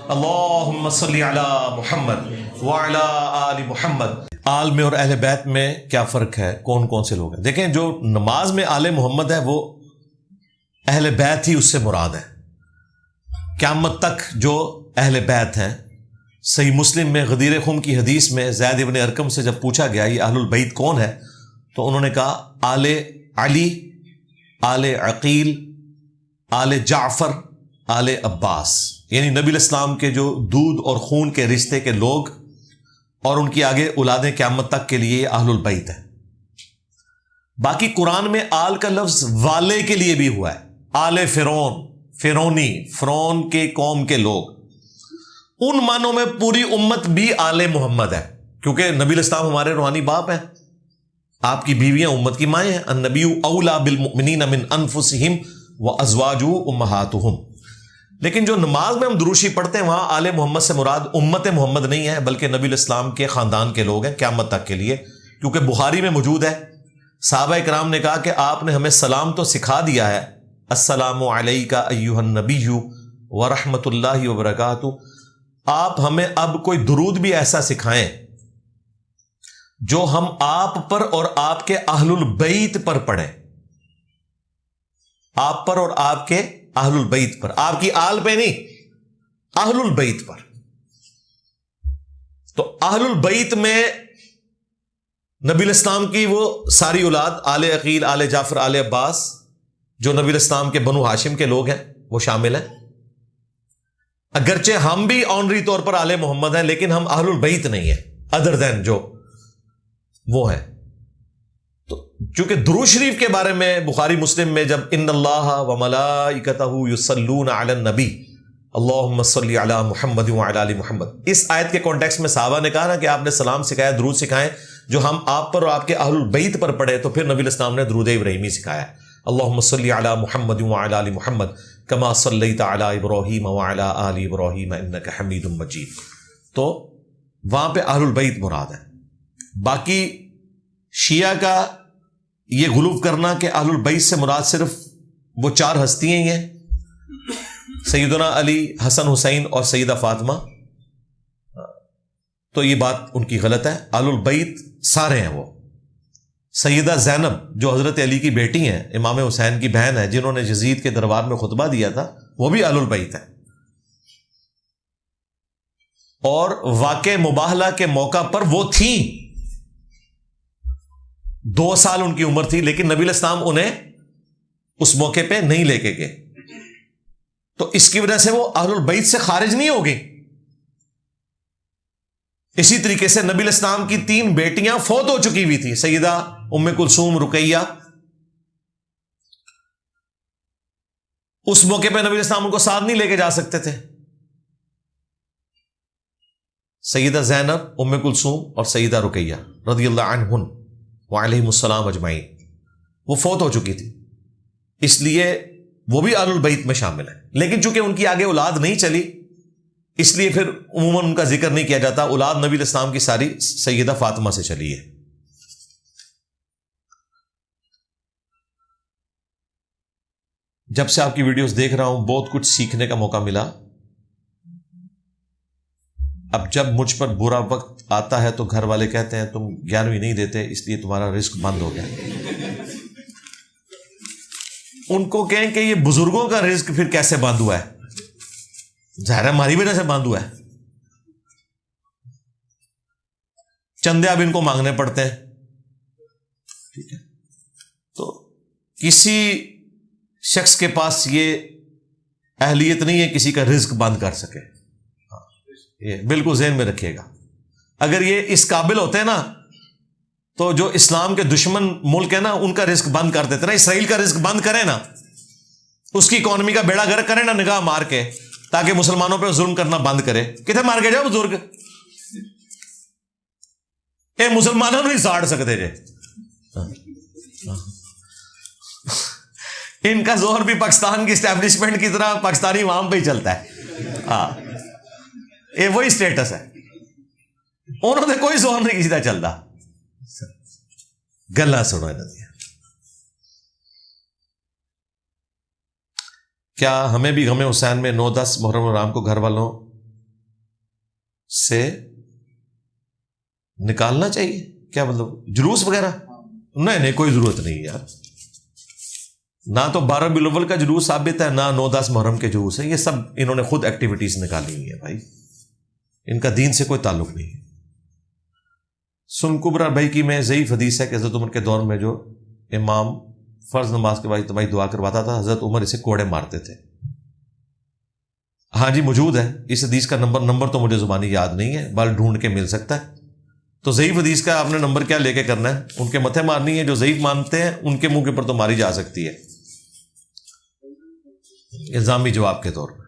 اللہم صلی علی محمد وعلی آل محمد۔ آل میں اور اہل بیت میں کیا فرق ہے؟ کون کون سے لوگ ہیں؟ دیکھیں، جو نماز میں آل محمد ہے وہ اہل بیت ہی اس سے مراد ہے۔ قیامت تک جو اہل بیت ہیں، صحیح مسلم میں غدیر خم کی حدیث میں زید ابن ارقم سے جب پوچھا گیا یہ اہل البیت کون ہے، تو انہوں نے کہا آل علی، آل عقیل، آل جعفر، آل عباس، یعنی نبی الاسلام کے جو دودھ اور خون کے رشتے کے لوگ اور ان کی آگے اولادیں قیامت تک کے لیے اہل البیت ہے۔ باقی قرآن میں آل کا لفظ والے کے لیے بھی ہوا ہے، آل فرعون، فرعونی، فرعون کے قوم کے لوگ، ان معنوں میں پوری امت بھی آل محمد ہے، کیونکہ نبی الاسلام ہمارے روحانی باپ ہیں، آپ کی بیویاں امت کی مائیں ہیں۔ النبی اولا بالمؤمنین من انفسہم وازواجہ امہاتہم۔ لیکن جو نماز میں ہم دروشی پڑھتے ہیں وہاں آل محمد سے مراد امت محمد نہیں ہے، بلکہ نبی الاسلام کے خاندان کے لوگ ہیں قیامت تک کے لیے، کیونکہ بخاری میں موجود ہے، صحابہ کرام نے کہا کہ آپ نے ہمیں سلام تو سکھا دیا ہے، السلام علیکہ ایہا النبی ورحمۃ اللہ وبرکاتہ، آپ ہمیں اب کوئی درود بھی ایسا سکھائیں جو ہم آپ پر اور آپ کے اہل البیت پر پڑھیں، آپ پر اور آپ کے اہل البیت پر، آپ کی آل پہ نہیں، اہل البیت پر۔ تو اہل البیت میں نبی الاسلام کی وہ ساری اولاد، آل عقیل، آل جعفر، آل عباس، جو نبی الاسلام کے بنو ہاشم کے لوگ ہیں وہ شامل ہیں۔ اگرچہ ہم بھی آنری طور پر آل محمد ہیں، لیکن ہم اہل البیت نہیں ہیں، ادر دین جو وہ ہیں۔ تو چونکہ درود شریف کے بارے میں بخاری مسلم میں جب ان اللہ وملائکتہ یصلون علی النبی اللہم صلی علی محمد وعلی آل محمد، اس آیت کے کانٹیکسٹ میں صحابہ نے کہا نا کہ آپ نے سلام سکھایا، درود سکھائیں جو ہم آپ پر اور آپ کے اہل البیت پر پڑھے، تو پھر نبی الاسلام نے درود ابراہیمی سکھایا، اللہم صلی علی محمد وعلی آل محمد کما صلیت علی ابراہیم وعلی آل ابراہیم انک حمید مجید۔ تو وہاں پہ اہل البیت مراد ہے۔ باقی شیعہ کا یہ غلو کرنا کہ اہل البیت سے مراد صرف وہ چار ہستیاں ہی ہیں، سیدنا علی، حسن حسین اور سیدہ فاطمہ، تو یہ بات ان کی غلط ہے۔ اہل البیت سارے ہیں، وہ سیدہ زینب جو حضرت علی کی بیٹی ہیں، امام حسین کی بہن ہے، جنہوں نے یزید کے دربار میں خطبہ دیا تھا، وہ بھی اہل البیت ہے۔ اور واقع مباہلہ کے موقع پر وہ تھیں، 2 سال ان کی عمر تھی، لیکن نبی الاسلام انہیں اس موقع پہ نہیں لے کے گئے، تو اس کی وجہ سے وہ اہل البیت سے خارج نہیں ہو گئی۔ اسی طریقے سے نبی الاسلام کی 3 بیٹیاں فوت ہو چکی ہوئی تھی، سیدہ ام کلثوم، رقیہ، اس موقع پہ نبی الاسلام ان کو ساتھ نہیں لے کے جا سکتے تھے۔ سیدہ زینب، ام کلثوم اور سیدہ رقیہ رضی اللہ عنہن وعلیہم السلام اجمعین، وہ فوت ہو چکی تھی، اس لیے وہ بھی اہل البیت میں شامل ہیں۔ لیکن چونکہ ان کی آگے اولاد نہیں چلی، اس لیے پھر عموماً ان کا ذکر نہیں کیا جاتا۔ اولاد نبی الاسلام کی ساری سیدہ فاطمہ سے چلی ہے۔ جب سے آپ کی ویڈیوز دیکھ رہا ہوں بہت کچھ سیکھنے کا موقع ملا۔ اب جب مجھ پر برا وقت آتا ہے تو گھر والے کہتے ہیں تم 11ویں نہیں دیتے، اس لیے تمہارا رزق بند ہو گیا۔ ان کو کہیں کہ یہ بزرگوں کا رزق پھر کیسے بند ہوا ہے؟ ظاہر ہے ہماری وجہ سے بند ہوا ہے، چندے اب ان کو مانگنے پڑتے ہیں، ٹھیک ہے؟ تو کسی شخص کے پاس یہ اہلیت نہیں ہے کسی کا رزق بند کر سکے، یہ بالکل ذہن میں رکھیے گا۔ اگر یہ اس قابل ہوتے ہیں نا تو جو اسلام کے دشمن ملک ہے نا ان کا رزق بند کر دیتے نا، اسرائیل کا رزق بند کریں نا، اس کی اکانومی کا بیڑا گرک کریں نا نگاہ مار کے، تاکہ مسلمانوں پہ ظلم کرنا بند کرے۔ کتنے مار کے جاؤ بزرگ، اے مسلمانوں نہیں ساڑ سکتے جے، ان کا زور بھی پاکستان کی اسٹیبلشمنٹ کی طرح پاکستانی عوام پہ ہی چلتا ہے۔ ہاں، یہ وہی سٹیٹس ہے، انہوں نے کوئی زور نہیں کسی طرح چلتا۔ گلا سنو کیا ہمیں بھی غم حسین میں 9-10 محرم الحرام کو گھر والوں سے نکالنا چاہیے. کیا مطلب جلوس وغیرہ؟ نہیں کوئی ضرورت نہیں یار. نہ تو 12 ربیع الاول کا جلوس ثابت ہے، نہ 9-10 محرم کے جلوس ہیں. یہ سب انہوں نے خود ایکٹیویٹیز نکالی ہوئی ہیں بھائی، ان کا دین سے کوئی تعلق نہیں ہے. سن کبرا بھائی کی میں ضعیف حدیث ہے کہ حضرت عمر کے دور میں جو امام فرض نماز کے بعد اجتماعی دعا کرواتا تھا، حضرت عمر اسے کوڑے مارتے تھے. ہاں جی موجود ہے اس حدیث کا نمبر تو مجھے زبانی یاد نہیں ہے، بل ڈھونڈ کے مل سکتا ہے. تو ضعیف حدیث کا آپ نے نمبر کیا لے کے کرنا ہے؟ ان کے متھے مارنی ہے. جو ضعیف مانتے ہیں ان کے منہ کے اوپر تو ماری جا سکتی ہے الزامی جواب کے طور پر.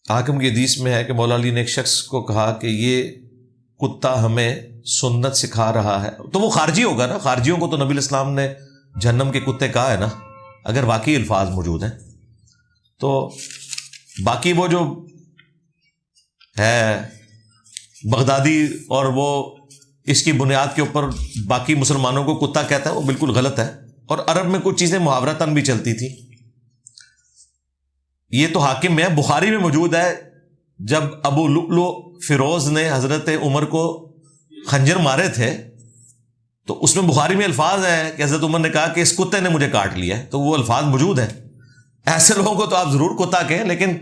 حاکم کی حدیث میں ہے کہ مولا علی نے ایک شخص کو کہا کہ یہ کتا ہمیں سنت سکھا رہا ہے. تو وہ خارجی ہوگا نا، خارجیوں کو تو نبی الاسلام نے جہنم کے کتے کہا ہے نا، اگر واقعی الفاظ موجود ہیں. تو باقی وہ جو ہے بغدادی اور وہ اس کی بنیاد کے اوپر باقی مسلمانوں کو کتا کہتا ہے، وہ بالکل غلط ہے. اور عرب میں کچھ چیزیں محاورتاً بھی چلتی تھی. یہ تو حاکم میں ہے، بخاری میں موجود ہے جب ابو لؤلؤ فیروز نے حضرت عمر کو خنجر مارے تھے تو اس میں بخاری میں الفاظ ہیں کہ حضرت عمر نے کہا کہ اس کتے نے مجھے کاٹ لیا ہے. تو وہ الفاظ موجود ہیں. ایسے لوگوں کو تو آپ ضرور کتا کہیں، لیکن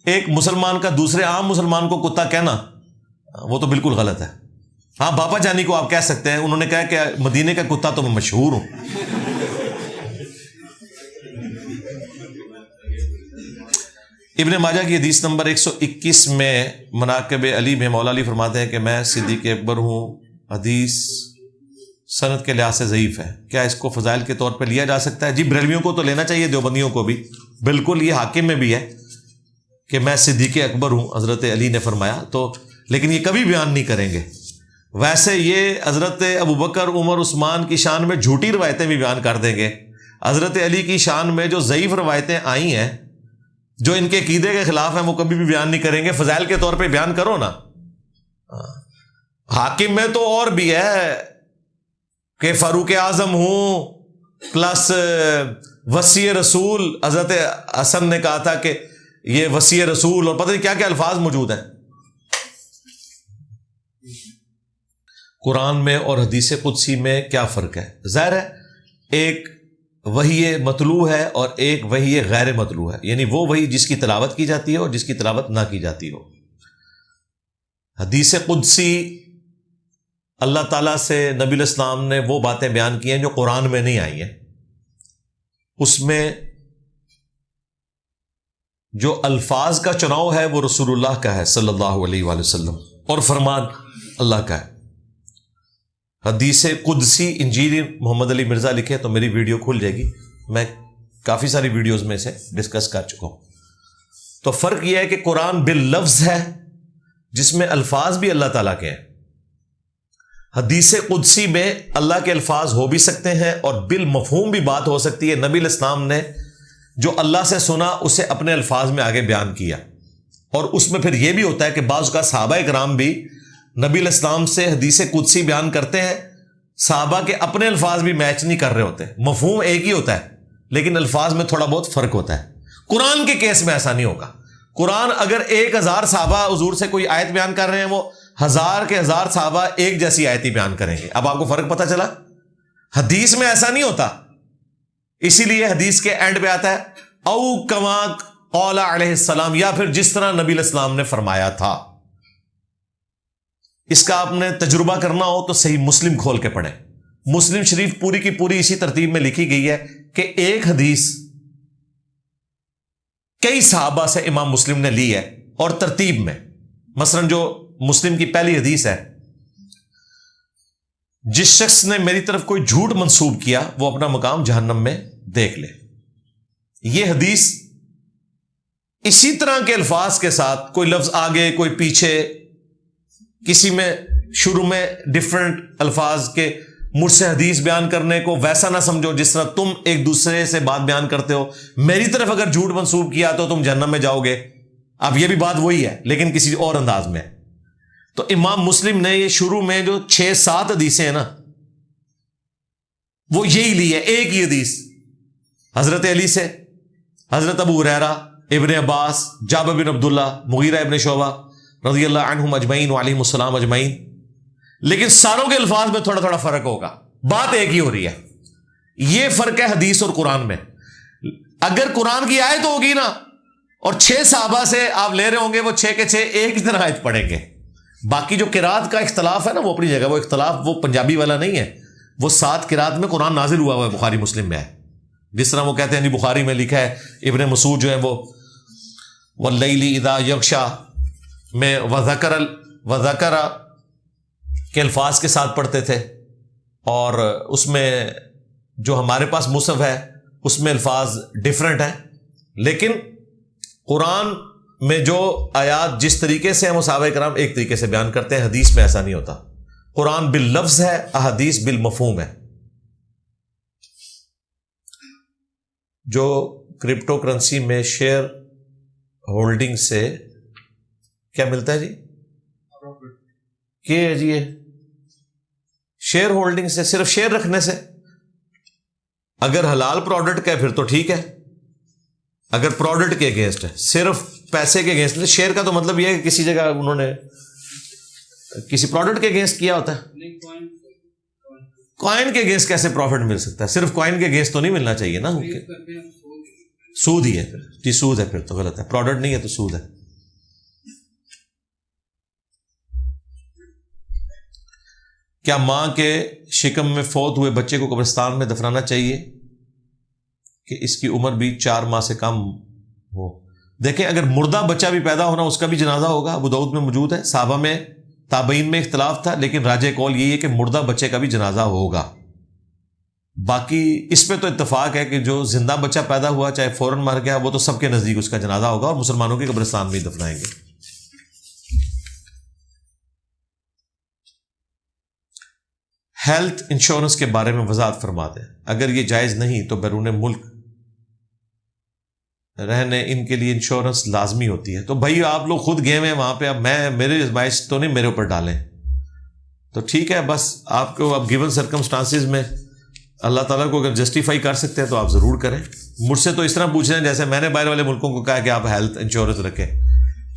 ایک مسلمان کا دوسرے عام مسلمان کو کتا کہنا وہ تو بالکل غلط ہے. ہاں بابا جانی کو آپ کہہ سکتے ہیں، انہوں نے کہا کہ مدینے کا کتا تو میں مشہور ہوں. ابن ماجہ کی حدیث نمبر 121 میں مناقب علی میں مولا علی فرماتے ہیں کہ میں صدیق اکبر ہوں. حدیث سند کے لحاظ سے ضعیف ہے. کیا اس کو فضائل کے طور پہ لیا جا سکتا ہے؟ جی بریلویوں کو تو لینا چاہیے، دیوبندیوں کو بھی بالکل. یہ حاکم میں بھی ہے کہ میں صدیق اکبر ہوں، حضرت علی نے فرمایا. تو لیکن یہ کبھی بیان نہیں کریں گے. ویسے یہ حضرت ابوبکر عمر عثمان کی شان میں جھوٹی روایتیں بھی بیان کر دیں گے. حضرت علی کی شان میں جو ضعیف روایتیں آئی ہیں جو ان کے عقیدے کے خلاف ہیں وہ کبھی بھی بیان نہیں کریں گے. فضائل کے طور پہ بیان کرو نا. حاکم میں تو اور بھی ہے کہ فاروق اعظم ہوں پلس وصی رسول. حضرت حسن نے کہا تھا کہ یہ وصی رسول، اور پتہ نہیں کیا کیا الفاظ موجود ہیں. قرآن میں اور حدیث قدسی میں کیا فرق ہے؟ ظاہر ہے ایک وحی مطلوع ہے اور ایک وحی غیر مطلوع ہے. یعنی وہ وحی جس کی تلاوت کی جاتی ہے اور جس کی تلاوت نہ کی جاتی ہو. حدیث قدسی اللہ تعالیٰ سے نبی الاسلام نے وہ باتیں بیان کی ہیں جو قرآن میں نہیں آئی ہیں. اس میں جو الفاظ کا چناؤ ہے وہ رسول اللہ کا ہے صلی اللہ علیہ وآلہ وسلم، اور فرمان اللہ کا ہے. حدیث قدسی انجیل محمد علی مرزا لکھے تو میری ویڈیو کھل جائے گی، میں کافی ساری ویڈیوز میں سے ڈسکس کر چکا ہوں. تو فرق یہ ہے کہ قرآن باللفظ ہے جس میں الفاظ بھی اللہ تعالیٰ کے ہیں. حدیث قدسی میں اللہ کے الفاظ ہو بھی سکتے ہیں اور بالمفہوم بھی بات ہو سکتی ہے. نبی الاسلام نے جو اللہ سے سنا اسے اپنے الفاظ میں آگے بیان کیا. اور اس میں پھر یہ بھی ہوتا ہے کہ بعض کا صحابہ کرام بھی نبی الاسلام سے حدیث قدسی بیان کرتے ہیں، صحابہ کے اپنے الفاظ بھی میچ نہیں کر رہے ہوتے. مفہوم ایک ہی ہوتا ہے لیکن الفاظ میں تھوڑا بہت فرق ہوتا ہے. قرآن کے کیس میں ایسا نہیں ہوگا. قرآن اگر 1000 صحابہ حضور سے کوئی آیت بیان کر رہے ہیں، وہ 1000 کے 1000 صحابہ ایک جیسی آیت ہی بیان کریں گے. اب آپ کو فرق پتہ چلا؟ حدیث میں ایسا نہیں ہوتا. اسی لیے حدیث کے اینڈ پہ آتا ہے او کما قال علیہ السلام، یا پھر جس طرح نبی الاسلام نے فرمایا تھا. اس کا آپ نے تجربہ کرنا ہو تو صحیح مسلم کھول کے پڑھیں. مسلم شریف پوری کی پوری اسی ترتیب میں لکھی گئی ہے کہ ایک حدیث کئی صحابہ سے امام مسلم نے لی ہے اور ترتیب میں. مثلا جو مسلم کی پہلی حدیث ہے، جس شخص نے میری طرف کوئی جھوٹ منسوب کیا وہ اپنا مقام جہنم میں دیکھ لے. یہ حدیث اسی طرح کے الفاظ کے ساتھ، کوئی لفظ آگے کوئی پیچھے، کسی میں شروع میں ڈفرنٹ الفاظ کے، مجھ سے حدیث بیان کرنے کو ویسا نہ سمجھو جس طرح تم ایک دوسرے سے بات بیان کرتے ہو. میری طرف اگر جھوٹ منسوب کیا تو تم جہنم میں جاؤ گے. اب یہ بھی بات وہی ہے لیکن کسی اور انداز میں. تو امام مسلم نے یہ شروع میں جو 6-7 حدیثیں ہیں نا، وہ یہی لی ہے. ایک ہی حدیث حضرت علی سے حضرت ابو ہریرہ، ابن عباس، جابر بن عبداللہ، مغیرہ ابن شعبہ رضی اللہ عنہم اجمعین وعلیہم السلام اجمعین. لیکن ساروں کے الفاظ میں تھوڑا تھوڑا فرق ہوگا، بات ایک ہی ہو رہی ہے. یہ فرق ہے حدیث اور قرآن میں. اگر قرآن کی آیت ہوگی نا اور 6 صحابہ سے آپ لے رہے ہوں گے، وہ 6 کے 6 ایک ہی طرح آیت پڑھیں گے. باقی جو قرات کا اختلاف ہے نا وہ اپنی جگہ، وہ اختلاف وہ پنجابی والا نہیں ہے. وہ 7 قرات میں قرآن نازل ہوا ہے، بخاری مسلم میں ہے. جس طرح وہ کہتے ہیں جی بخاری میں لکھا ہے ابن مسعود جو ہے وہ واللیل اذا یغشا میں وذکر کے الفاظ کے ساتھ پڑھتے تھے، اور اس میں جو ہمارے پاس مصحف ہے اس میں الفاظ ڈیفرنٹ ہیں. لیکن قرآن میں جو آیات جس طریقے سے ہم صحابہ کرام ایک طریقے سے بیان کرتے ہیں، حدیث میں ایسا نہیں ہوتا. قرآن باللفظ ہے، احادیث بالمفہوم ہے. جو کرپٹو کرنسی میں شیئر ہولڈنگ سے کیا ملتا ہے جی؟ کیا ہے جی یہ شیئر ہولڈنگ سے، صرف شیئر رکھنے سے. اگر حلال پروڈکٹ کا ہے پھر تو ٹھیک ہے. اگر پروڈکٹ کے اگینسٹ ہے، صرف پیسے کے اگینسٹ ہے. شیئر کا تو مطلب یہ ہے کہ کسی جگہ انہوں نے کسی پروڈکٹ کے اگینسٹ کیا ہوتا ہے. کوائن کے اگینسٹ کیسے پروفٹ مل سکتا ہے؟ صرف کوائن کے اگینسٹ تو نہیں ملنا چاہیے نا. سود ہی ہے جی، سود ہے، پھر تو غلط ہے. پروڈکٹ نہیں ہے تو سود ہے. کیا ماں کے شکم میں فوت ہوئے بچے کو قبرستان میں دفنانا چاہیے کہ اس کی عمر بھی 4 ماہ سے کم ہو؟ دیکھیں، اگر مردہ بچہ بھی پیدا ہونا اس کا بھی جنازہ ہوگا. ابو داؤد میں موجود ہے. صحابہ میں تابعین میں اختلاف تھا، لیکن راجح قول یہی ہے کہ مردہ بچے کا بھی جنازہ ہوگا. باقی اس پہ تو اتفاق ہے کہ جو زندہ بچہ پیدا ہوا چاہے فوراً مر گیا، وہ تو سب کے نزدیک اس کا جنازہ ہوگا اور مسلمانوں کے قبرستان میں دفنائیں گے. ہیلتھ انشورنس کے بارے میں وضاحت فرما دیں. اگر یہ جائز نہیں تو بیرون ملک رہنے ان کے لیے انشورنس لازمی ہوتی ہے. تو بھائی آپ لوگ خود گئے ہیں وہاں پہ، اب میں میرے ازمائش تو نہیں میرے اوپر ڈالیں. تو ٹھیک ہے، بس آپ کو اب گیون سرکمسٹانسز میں اللہ تعالیٰ کو اگر جسٹیفائی کر سکتے ہیں تو آپ ضرور کریں. مجھ سے تو اس طرح پوچھ رہے ہیں جیسے میں نے باہر والے ملکوں کو کہا کہ آپ ہیلتھ انشورنس رکھیں.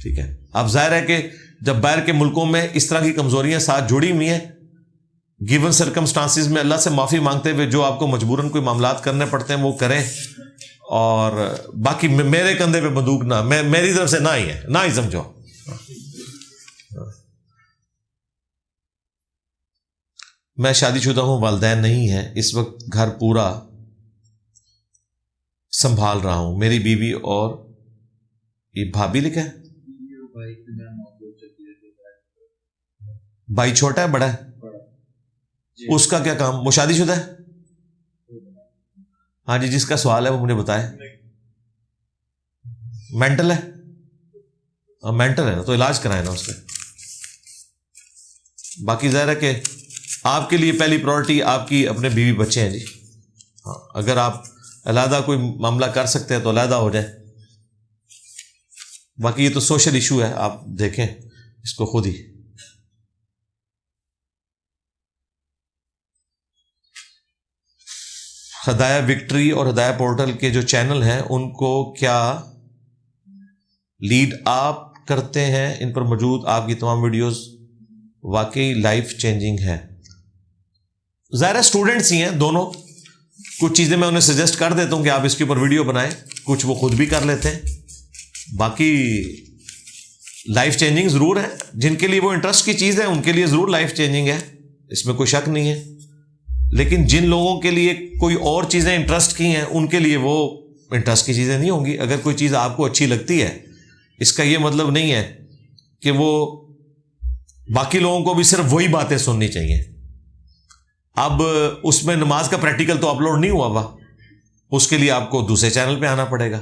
ٹھیک ہے، اب ظاہر ہے کہ جب باہر کے ملکوں میں اس طرح کی کمزوریاں ساتھ جڑی ہوئی ہیں، گیون سرکمسٹانسز میں اللہ سے معافی مانگتے ہوئے جو آپ کو مجبوراً کوئی معاملات کرنے پڑتے ہیں وہ کریں. اور باقی میرے کندھے پہ بندوق نہ، میری طرف سے نہ ہی ہے، نہ ہی سمجھو. میں شادی شدہ ہوں، والدین نہیں ہیں، اس وقت گھر پورا سنبھال رہا ہوں. میری بیوی اور یہ بھابھی لکھا ہے، بھائی چھوٹا ہے بڑا ہے؟ اس کا کیا کام؟ وہ شادی شدہ ہے؟ ہاں جی، جس کا سوال ہے وہ مجھے بتائے. مینٹل ہے؟ مینٹل ہے نا تو علاج کرائے نا اس کا. باقی ظاہر ہے کہ آپ کے لیے پہلی پرائرٹی آپ کی اپنے بیوی بچے ہیں جی. ہاں، اگر آپ علیحدہ کوئی معاملہ کر سکتے ہیں تو علیحدہ ہو جائے. باقی یہ تو سوشل ایشو ہے، آپ دیکھیں اس کو خود ہی. ہدایہ وکٹری اور ہدایہ پورٹل کے جو چینل ہیں ان کو کیا لیڈ آپ کرتے ہیں؟ ان پر موجود آپ کی تمام ویڈیوز واقعی لائف چینجنگ ہے. ظاہر ہے اسٹوڈنٹس ہی ہیں دونوں. کچھ چیزیں میں انہیں سجیسٹ کر دیتا ہوں کہ آپ اس کے اوپر ویڈیو بنائیں، کچھ وہ خود بھی کر لیتے ہیں. باقی لائف چینجنگ ضرور ہے. جن کے لیے وہ انٹرسٹ کی چیز ہے ان کے لیے ضرور لائف چینجنگ ہے، اس میں کوئی شک نہیں ہے. لیکن جن لوگوں کے لیے کوئی اور چیزیں انٹرسٹ کی ہیں ان کے لیے وہ انٹرسٹ کی چیزیں نہیں ہوں گی. اگر کوئی چیز آپ کو اچھی لگتی ہے، اس کا یہ مطلب نہیں ہے کہ وہ باقی لوگوں کو بھی صرف وہی باتیں سننی چاہیے. اب اس میں نماز کا پریکٹیکل تو اپلوڈ نہیں ہوا ہوا، اس کے لیے آپ کو دوسرے چینل پہ آنا پڑے گا.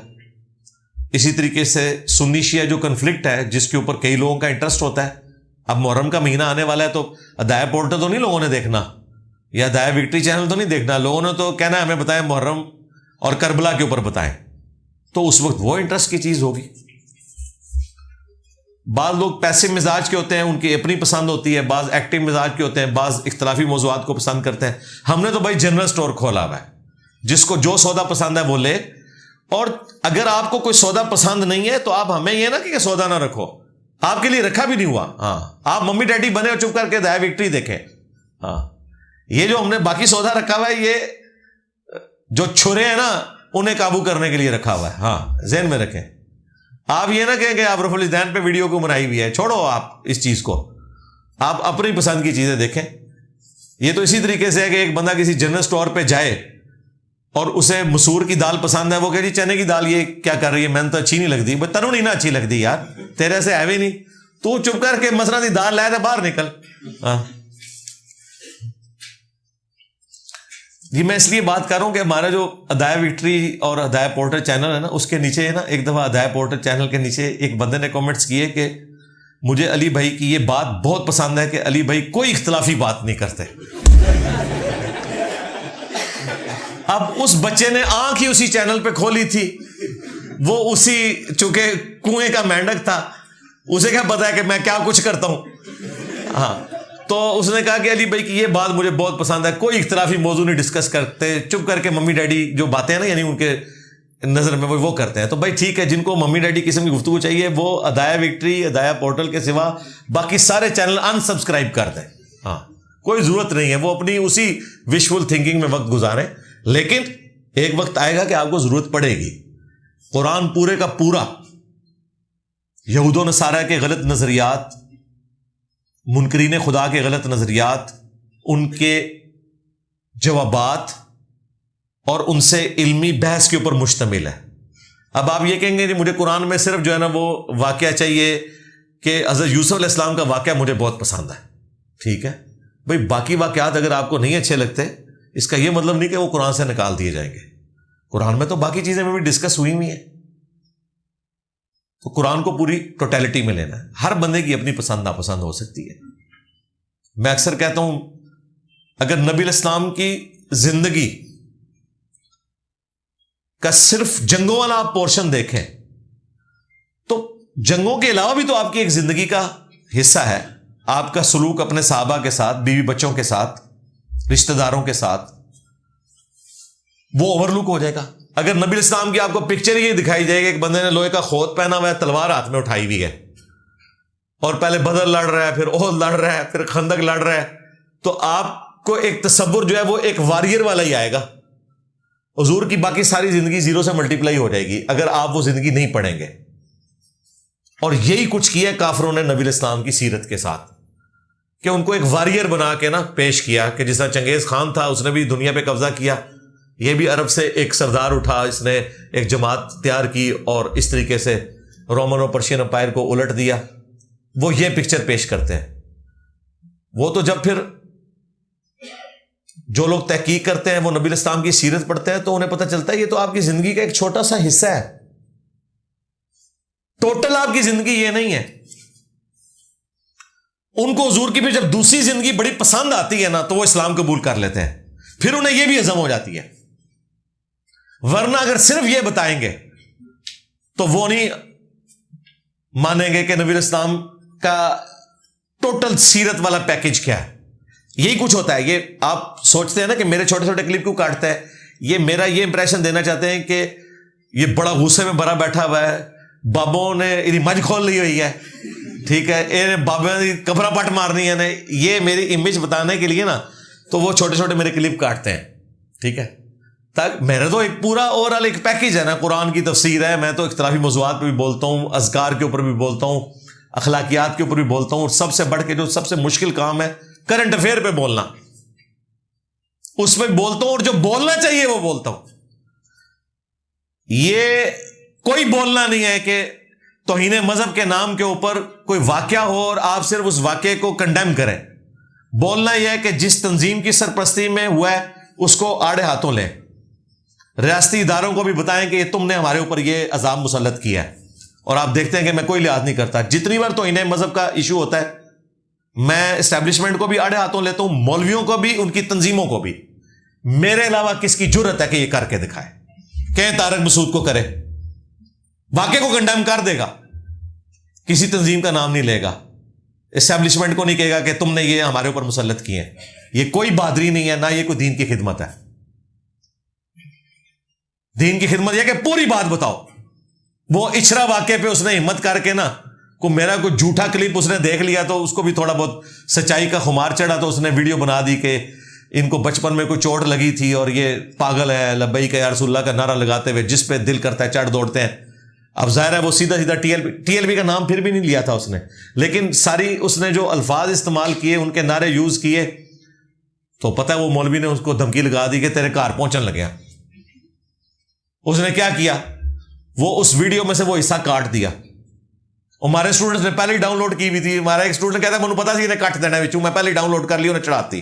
اسی طریقے سے سنی شیعہ جو کنفلکٹ ہے جس کے اوپر کئی لوگوں کا انٹرسٹ ہوتا ہے، اب محرم کا مہینہ آنے والا ہے تو ہدایہ پورٹل تو نہیں لوگوں نے دیکھنا، یا ہدایہ وکٹری چینل تو نہیں دیکھنا. لوگوں نے تو کہنا ہے ہمیں بتائیں محرم اور کربلا کے اوپر بتائیں، تو اس وقت وہ انٹرسٹ کی چیز ہوگی. بعض لوگ پیسے مزاج کے ہوتے ہیں، ان کی اپنی پسند ہوتی ہے. بعض ایکٹیو مزاج کے ہوتے ہیں، بعض اختلافی موضوعات کو پسند کرتے ہیں. ہم نے تو بھائی جنرل سٹور کھولا ہوا ہے، جس کو جو سودا پسند ہے وہ لے. اور اگر آپ کو کوئی سودا پسند نہیں ہے تو آپ ہمیں یہ نہ کہ سودا نہ رکھو، آپ کے لیے رکھا بھی نہیں ہوا. ہاں آپ ممی ڈیڈی بنے اور چپ کر کے دایا وکٹری دیکھیں. ہاں یہ جو ہم نے باقی سودا رکھا ہوا ہے یہ جو چھرے ہیں نا انہیں قابو کرنے کے لیے رکھا ہوا ہے. ہاں ذہن میں رکھیں. آپ یہ نہ کہیں کہ آپ رف الدین پہ ویڈیو کو بنائی ہوئی ہے، چھوڑو آپ اس چیز کو، آپ اپنی پسند کی چیزیں دیکھیں. یہ تو اسی طریقے سے ہے کہ ایک بندہ کسی جنرل سٹور پہ جائے اور اسے مسور کی دال پسند ہے، وہ کہ جی چنے کی دال یہ کیا کر رہی ہے، میں نے تو اچھی نہیں لگتی. بھائی تنوں نہیں نا اچھی لگتی یار، تیرے سے ہے بھی نہیں، تو چپ کر کے مسرا دی دال لائے تھے باہر نکل. ہاں جی میں اس لیے بات کر رہا ہوں کہ ہمارا جو ہدایہ وکٹری اور ہدایہ پورٹل چینل ہے نا، اس کے نیچے ہے نا، ایک دفعہ ہدایہ پورٹل چینل کے نیچے ایک بندے نے کامنٹس کیے کہ مجھے علی بھائی کی یہ بات بہت پسند ہے کہ علی بھائی کوئی اختلافی بات نہیں کرتے. اب اس بچے نے آنکھ ہی اسی چینل پہ کھولی تھی، وہ اسی چونکہ کنویں کا مینڈک تھا، اسے کیا پتا ہے کہ میں کیا کچھ کرتا ہوں. ہاں تو اس نے کہا کہ علی بھائی کی یہ بات مجھے بہت پسند ہے، کوئی اختلافی موضوع نہیں ڈسکس کرتے، چپ کر کے ممی ڈیڈی جو باتیں ہیں نا یعنی ان کے نظر میں وہ کرتے ہیں. تو بھائی ٹھیک ہے، جن کو ممی ڈیڈی قسم کی گفتگو چاہیے وہ ہدایہ وکٹری ہدایہ پورٹل کے سوا باقی سارے چینل انسبسکرائب کر دیں. ہاں کوئی ضرورت نہیں ہے، وہ اپنی اسی وشفل تھنکنگ میں وقت گزاریں. لیکن ایک وقت آئے گا کہ آپ کو ضرورت پڑے گی. قرآن پورے کا پورا یہود و نصارہ کے غلط نظریات، منکرین خدا کے غلط نظریات، ان کے جوابات اور ان سے علمی بحث کے اوپر مشتمل ہے. اب آپ یہ کہیں گے کہ مجھے قرآن میں صرف جو ہے نا وہ واقعہ چاہیے کہ حضرت یوسف علیہ السلام کا واقعہ مجھے بہت پسند ہے. ٹھیک ہے بھائی، باقی واقعات اگر آپ کو نہیں اچھے لگتے اس کا یہ مطلب نہیں کہ وہ قرآن سے نکال دیے جائیں گے. قرآن میں تو باقی چیزیں میں بھی ڈسکس ہوئی ہوئی ہیں. تو قرآن کو پوری ٹوٹیلٹی میں لینا ہے. ہر بندے کی اپنی پسند ناپسند ہو سکتی ہے. میں اکثر کہتا ہوں اگر نبی علیہ السلام کی زندگی کا صرف جنگوں والا آپ پورشن دیکھیں تو جنگوں کے علاوہ بھی تو آپ کی ایک زندگی کا حصہ ہے. آپ کا سلوک اپنے صحابہ کے ساتھ، بیوی بچوں کے ساتھ، رشتہ داروں کے ساتھ، وہ اوور لک ہو جائے گا. اگر نبی علیہ السلام کی آپ کو پکچر یہ دکھائی جائے گی ایک بندے نے لوہے کا خوت پہنا ہوا ہے، تلوار ہاتھ میں اٹھائی ہوئی ہے اور پہلے بدر لڑ رہا ہے، پھر احد لڑ رہا ہے، پھر خندق لڑ رہا ہے، تو آپ کو ایک تصور جو ہے وہ ایک واریر والا ہی آئے گا. حضور کی باقی ساری زندگی زیرو سے ملٹیپلائی ہو جائے گی اگر آپ وہ زندگی نہیں پڑھیں گے. اور یہی کچھ کیا کافروں نے نبی علیہ السلام کی سیرت کے ساتھ، کہ ان کو ایک واریر بنا کے نا پیش کیا کہ جس طرح چنگیز خان تھا، اس نے بھی دنیا پہ قبضہ کیا، یہ بھی عرب سے ایک سردار اٹھا، اس نے ایک جماعت تیار کی اور اس طریقے سے رومن اور پرشین امپائر کو الٹ دیا. وہ یہ پکچر پیش کرتے ہیں. وہ تو جب پھر جو لوگ تحقیق کرتے ہیں وہ نبی علیہ السلام کی سیرت پڑھتے ہیں تو انہیں پتہ چلتا ہے یہ تو آپ کی زندگی کا ایک چھوٹا سا حصہ ہے، ٹوٹل آپ کی زندگی یہ نہیں ہے. ان کو حضور کی پھر جب دوسری زندگی بڑی پسند آتی ہے نا تو وہ اسلام قبول کر لیتے ہیں، پھر انہیں یہ بھی ہضم ہو جاتی ہے. ورنہ اگر صرف یہ بتائیں گے تو وہ نہیں مانیں گے کہ نبی علیہ السلام کا ٹوٹل سیرت والا پیکج کیا ہے. یہی کچھ ہوتا ہے. یہ آپ سوچتے ہیں نا کہ میرے چھوٹے چھوٹے کلپ کیوں کاٹتا ہے، یہ میرا یہ امپریشن دینا چاہتے ہیں کہ یہ بڑا غصے میں بڑا بیٹھا ہوا ہے، بابوں نے ادھی مجھ کھول لی ہوئی ہے، ٹھیک ہے، بابا کپڑا پٹ مارنی ہے نا، یہ میری امیج بتانے کے لیے نا تو وہ چھوٹے چھوٹے میرے کلپ کاٹتے ہیں. ٹھیک ہے، تک میرا تو ایک پورا اوور آل ایک پیکج ہے نا. قرآن کی تفسیر ہے، میں تو اختلافی موضوعات پہ بھی بولتا ہوں، اذکار کے اوپر بھی بولتا ہوں، اخلاقیات کے اوپر بھی بولتا ہوں، اور سب سے بڑھ کے جو سب سے مشکل کام ہے کرنٹ افیئر پہ بولنا، اس میں بولتا ہوں، اور جو بولنا چاہیے وہ بولتا ہوں. یہ کوئی بولنا نہیں ہے کہ توہین مذہب کے نام کے اوپر کوئی واقعہ ہو اور آپ صرف اس واقعے کو کنڈیم کریں. بولنا یہ ہے کہ جس تنظیم کی سرپرستی میں ہوا ہے اس کو آڑے ہاتھوں لیں، ریاستی اداروں کو بھی بتائیں کہ تم نے ہمارے اوپر یہ عذاب مسلط کیا ہے. اور آپ دیکھتے ہیں کہ میں کوئی لحاظ نہیں کرتا. جتنی بار توہین مذہب کا ایشو ہوتا ہے میں اسٹیبلشمنٹ کو بھی آڑے ہاتھوں لیتا ہوں، مولویوں کو بھی، ان کی تنظیموں کو بھی. میرے علاوہ کس کی جرت ہے کہ یہ کر کے دکھائے؟ کہیں طارق مسعود کو کرے، واقعے کو کنڈیم کر دے گا، کسی تنظیم کا نام نہیں لے گا، اسٹیبلشمنٹ کو نہیں کہے گا کہ تم نے یہ ہمارے اوپر مسلط کیے ہیں. یہ کوئی بہادری نہیں ہے، نہ یہ کوئی دین کی خدمت ہے. دین کی خدمت یہ کہ پوری بات بتاؤ. وہ اچھرا واقعے پہ اس نے ہمت کر کے نا میرا کوئی جھوٹا کلپ اس نے دیکھ لیا تو اس کو بھی تھوڑا بہت سچائی کا خمار چڑھا تو اس نے ویڈیو بنا دی کہ ان کو بچپن میں کوئی چوٹ لگی تھی اور یہ پاگل ہے لبیک یا رسول اللہ کا نعرہ لگاتے ہوئے جس پہ دل کرتا ہے چڑھ دوڑتے ہیں. اب ظاہر ہے وہ سیدھا سیدھا ٹی ایل بی کا نام پھر بھی نہیں لیا تھا اس نے, لیکن ساری اس نے جو الفاظ استعمال کیے, ان کے نعرے یوز کیے, تو پتہ ہے وہ مولوی نے اس کو دھمکی لگا دی کہ تیرے گھر پہنچن لگیا. اس نے کیا کیا, وہ اس ویڈیو میں سے وہ حصہ کاٹ دیا. ہمارے اسٹوڈنٹس نے پہلے ڈاؤن لوڈ کی ہوئی تھی. ہمارا ایک اسٹوڈنٹ کہتا ہے مجھے پتا سی انہیں کٹ دینا ہے, میں پہلے ڈاؤن لوڈ کر لی, انہیں چڑھاتی.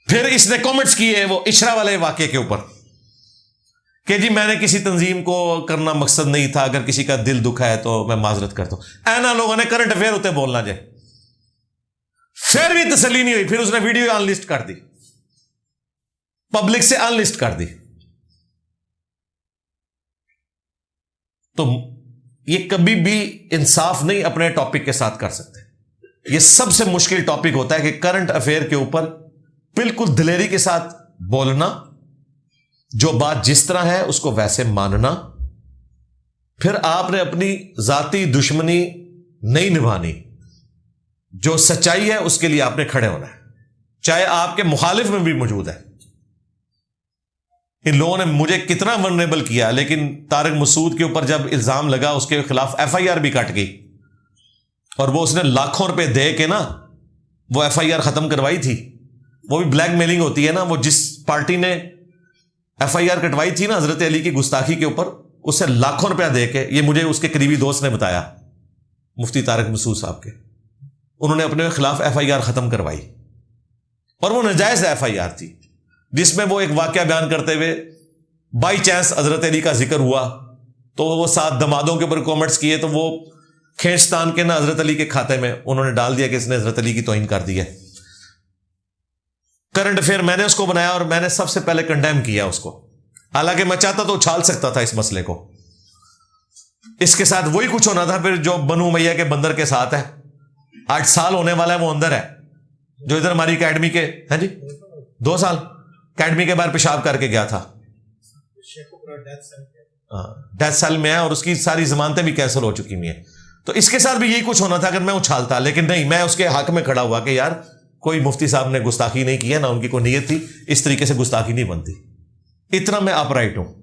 پھر اس نے کامنٹس کیے وہ عشرہ والے واقعے کے اوپر کہ جی میں نے کسی تنظیم کو کرنا مقصد نہیں تھا, اگر کسی کا دل دکھا ہے تو میں معذرت کرتا ہوں. اینا لوگوں نے کرنٹ افیئر ہوتے بولنا جائے, پھر بھی تسلی نہیں ہوئی. پھر اس نے ویڈیو ان لسٹ کر دی, پبلک سے ان لسٹ کر دی. تو یہ کبھی بھی انصاف نہیں اپنے ٹاپک کے ساتھ کر سکتے. یہ سب سے مشکل ٹاپک ہوتا ہے کہ کرنٹ افیئر کے اوپر بالکل دلیری کے ساتھ بولنا, جو بات جس طرح ہے اس کو ویسے ماننا. پھر آپ نے اپنی ذاتی دشمنی نہیں نبھانی, جو سچائی ہے اس کے لیے آپ نے کھڑے ہونا ہے, چاہے آپ کے مخالف میں بھی موجود ہے. ان لوگوں نے مجھے کتنا ونریبل کیا, لیکن طارق مسعود کے اوپر جب الزام لگا اس کے خلاف ایف آئی آر بھی کٹ گئی, اور وہ اس نے لاکھوں روپے دے کے نا وہ ایف آئی آر ختم کروائی تھی. وہ بھی بلیک میلنگ ہوتی ہے نا, وہ جس پارٹی نے ایف آئی آر کٹوائی تھی نا حضرت علی کی گستاخی کے اوپر, اس سے لاکھوں روپیہ دے کے, یہ مجھے اس کے قریبی دوست نے بتایا, مفتی طارق مسعود صاحب کے, انہوں نے اپنے خلاف ایف آئی آر ختم کروائی. اور وہ ناجائز ایف آئی آر تھی, جس میں وہ ایک واقعہ بیان کرتے ہوئے بائی چانس حضرت علی کا ذکر ہوا تو وہ 7 دمادوں کے اوپر کامنٹس کیے, تو وہ کھینچتان کے نا حضرت علی کے کھاتے میں انہوں نے ڈال دیا کہ اس نے حضرت علی کی توہین کر دی ہے. کرنٹ افیئر میں نے اس کو بنایا اور میں نے سب سے پہلے کنڈیم کیا اس کو, حالانکہ میں چاہتا تو اچھال سکتا تھا اس مسئلے کو. اس کے ساتھ وہی کچھ ہونا تھا پھر جو بنو امیہ کے بندر کے ساتھ ہے. 8 سال ہونے والا ہے وہ اندر ہے, جو ادھر ہماری اکیڈمی کے ہیں جی 2 سال اکیڈمی کے باہر پیشاب کر کے گیا تھا, ڈیتھ سیل میں ہے, اور اس کی ساری ضمانتیں بھی کینسل ہو چکی ہوئی ہیں. تو اس کے ساتھ بھی یہی کچھ ہونا تھا اگر میں اچھالتا, لیکن نہیں, میں اس کے حق میں کھڑا ہوا کہ یار کوئی مفتی صاحب نے گستاخی نہیں کی ہے, نہ ان کی کوئی نیت تھی, اس طریقے سے گستاخی نہیں بنتی. اتنا میں اپ رائٹ ہوں,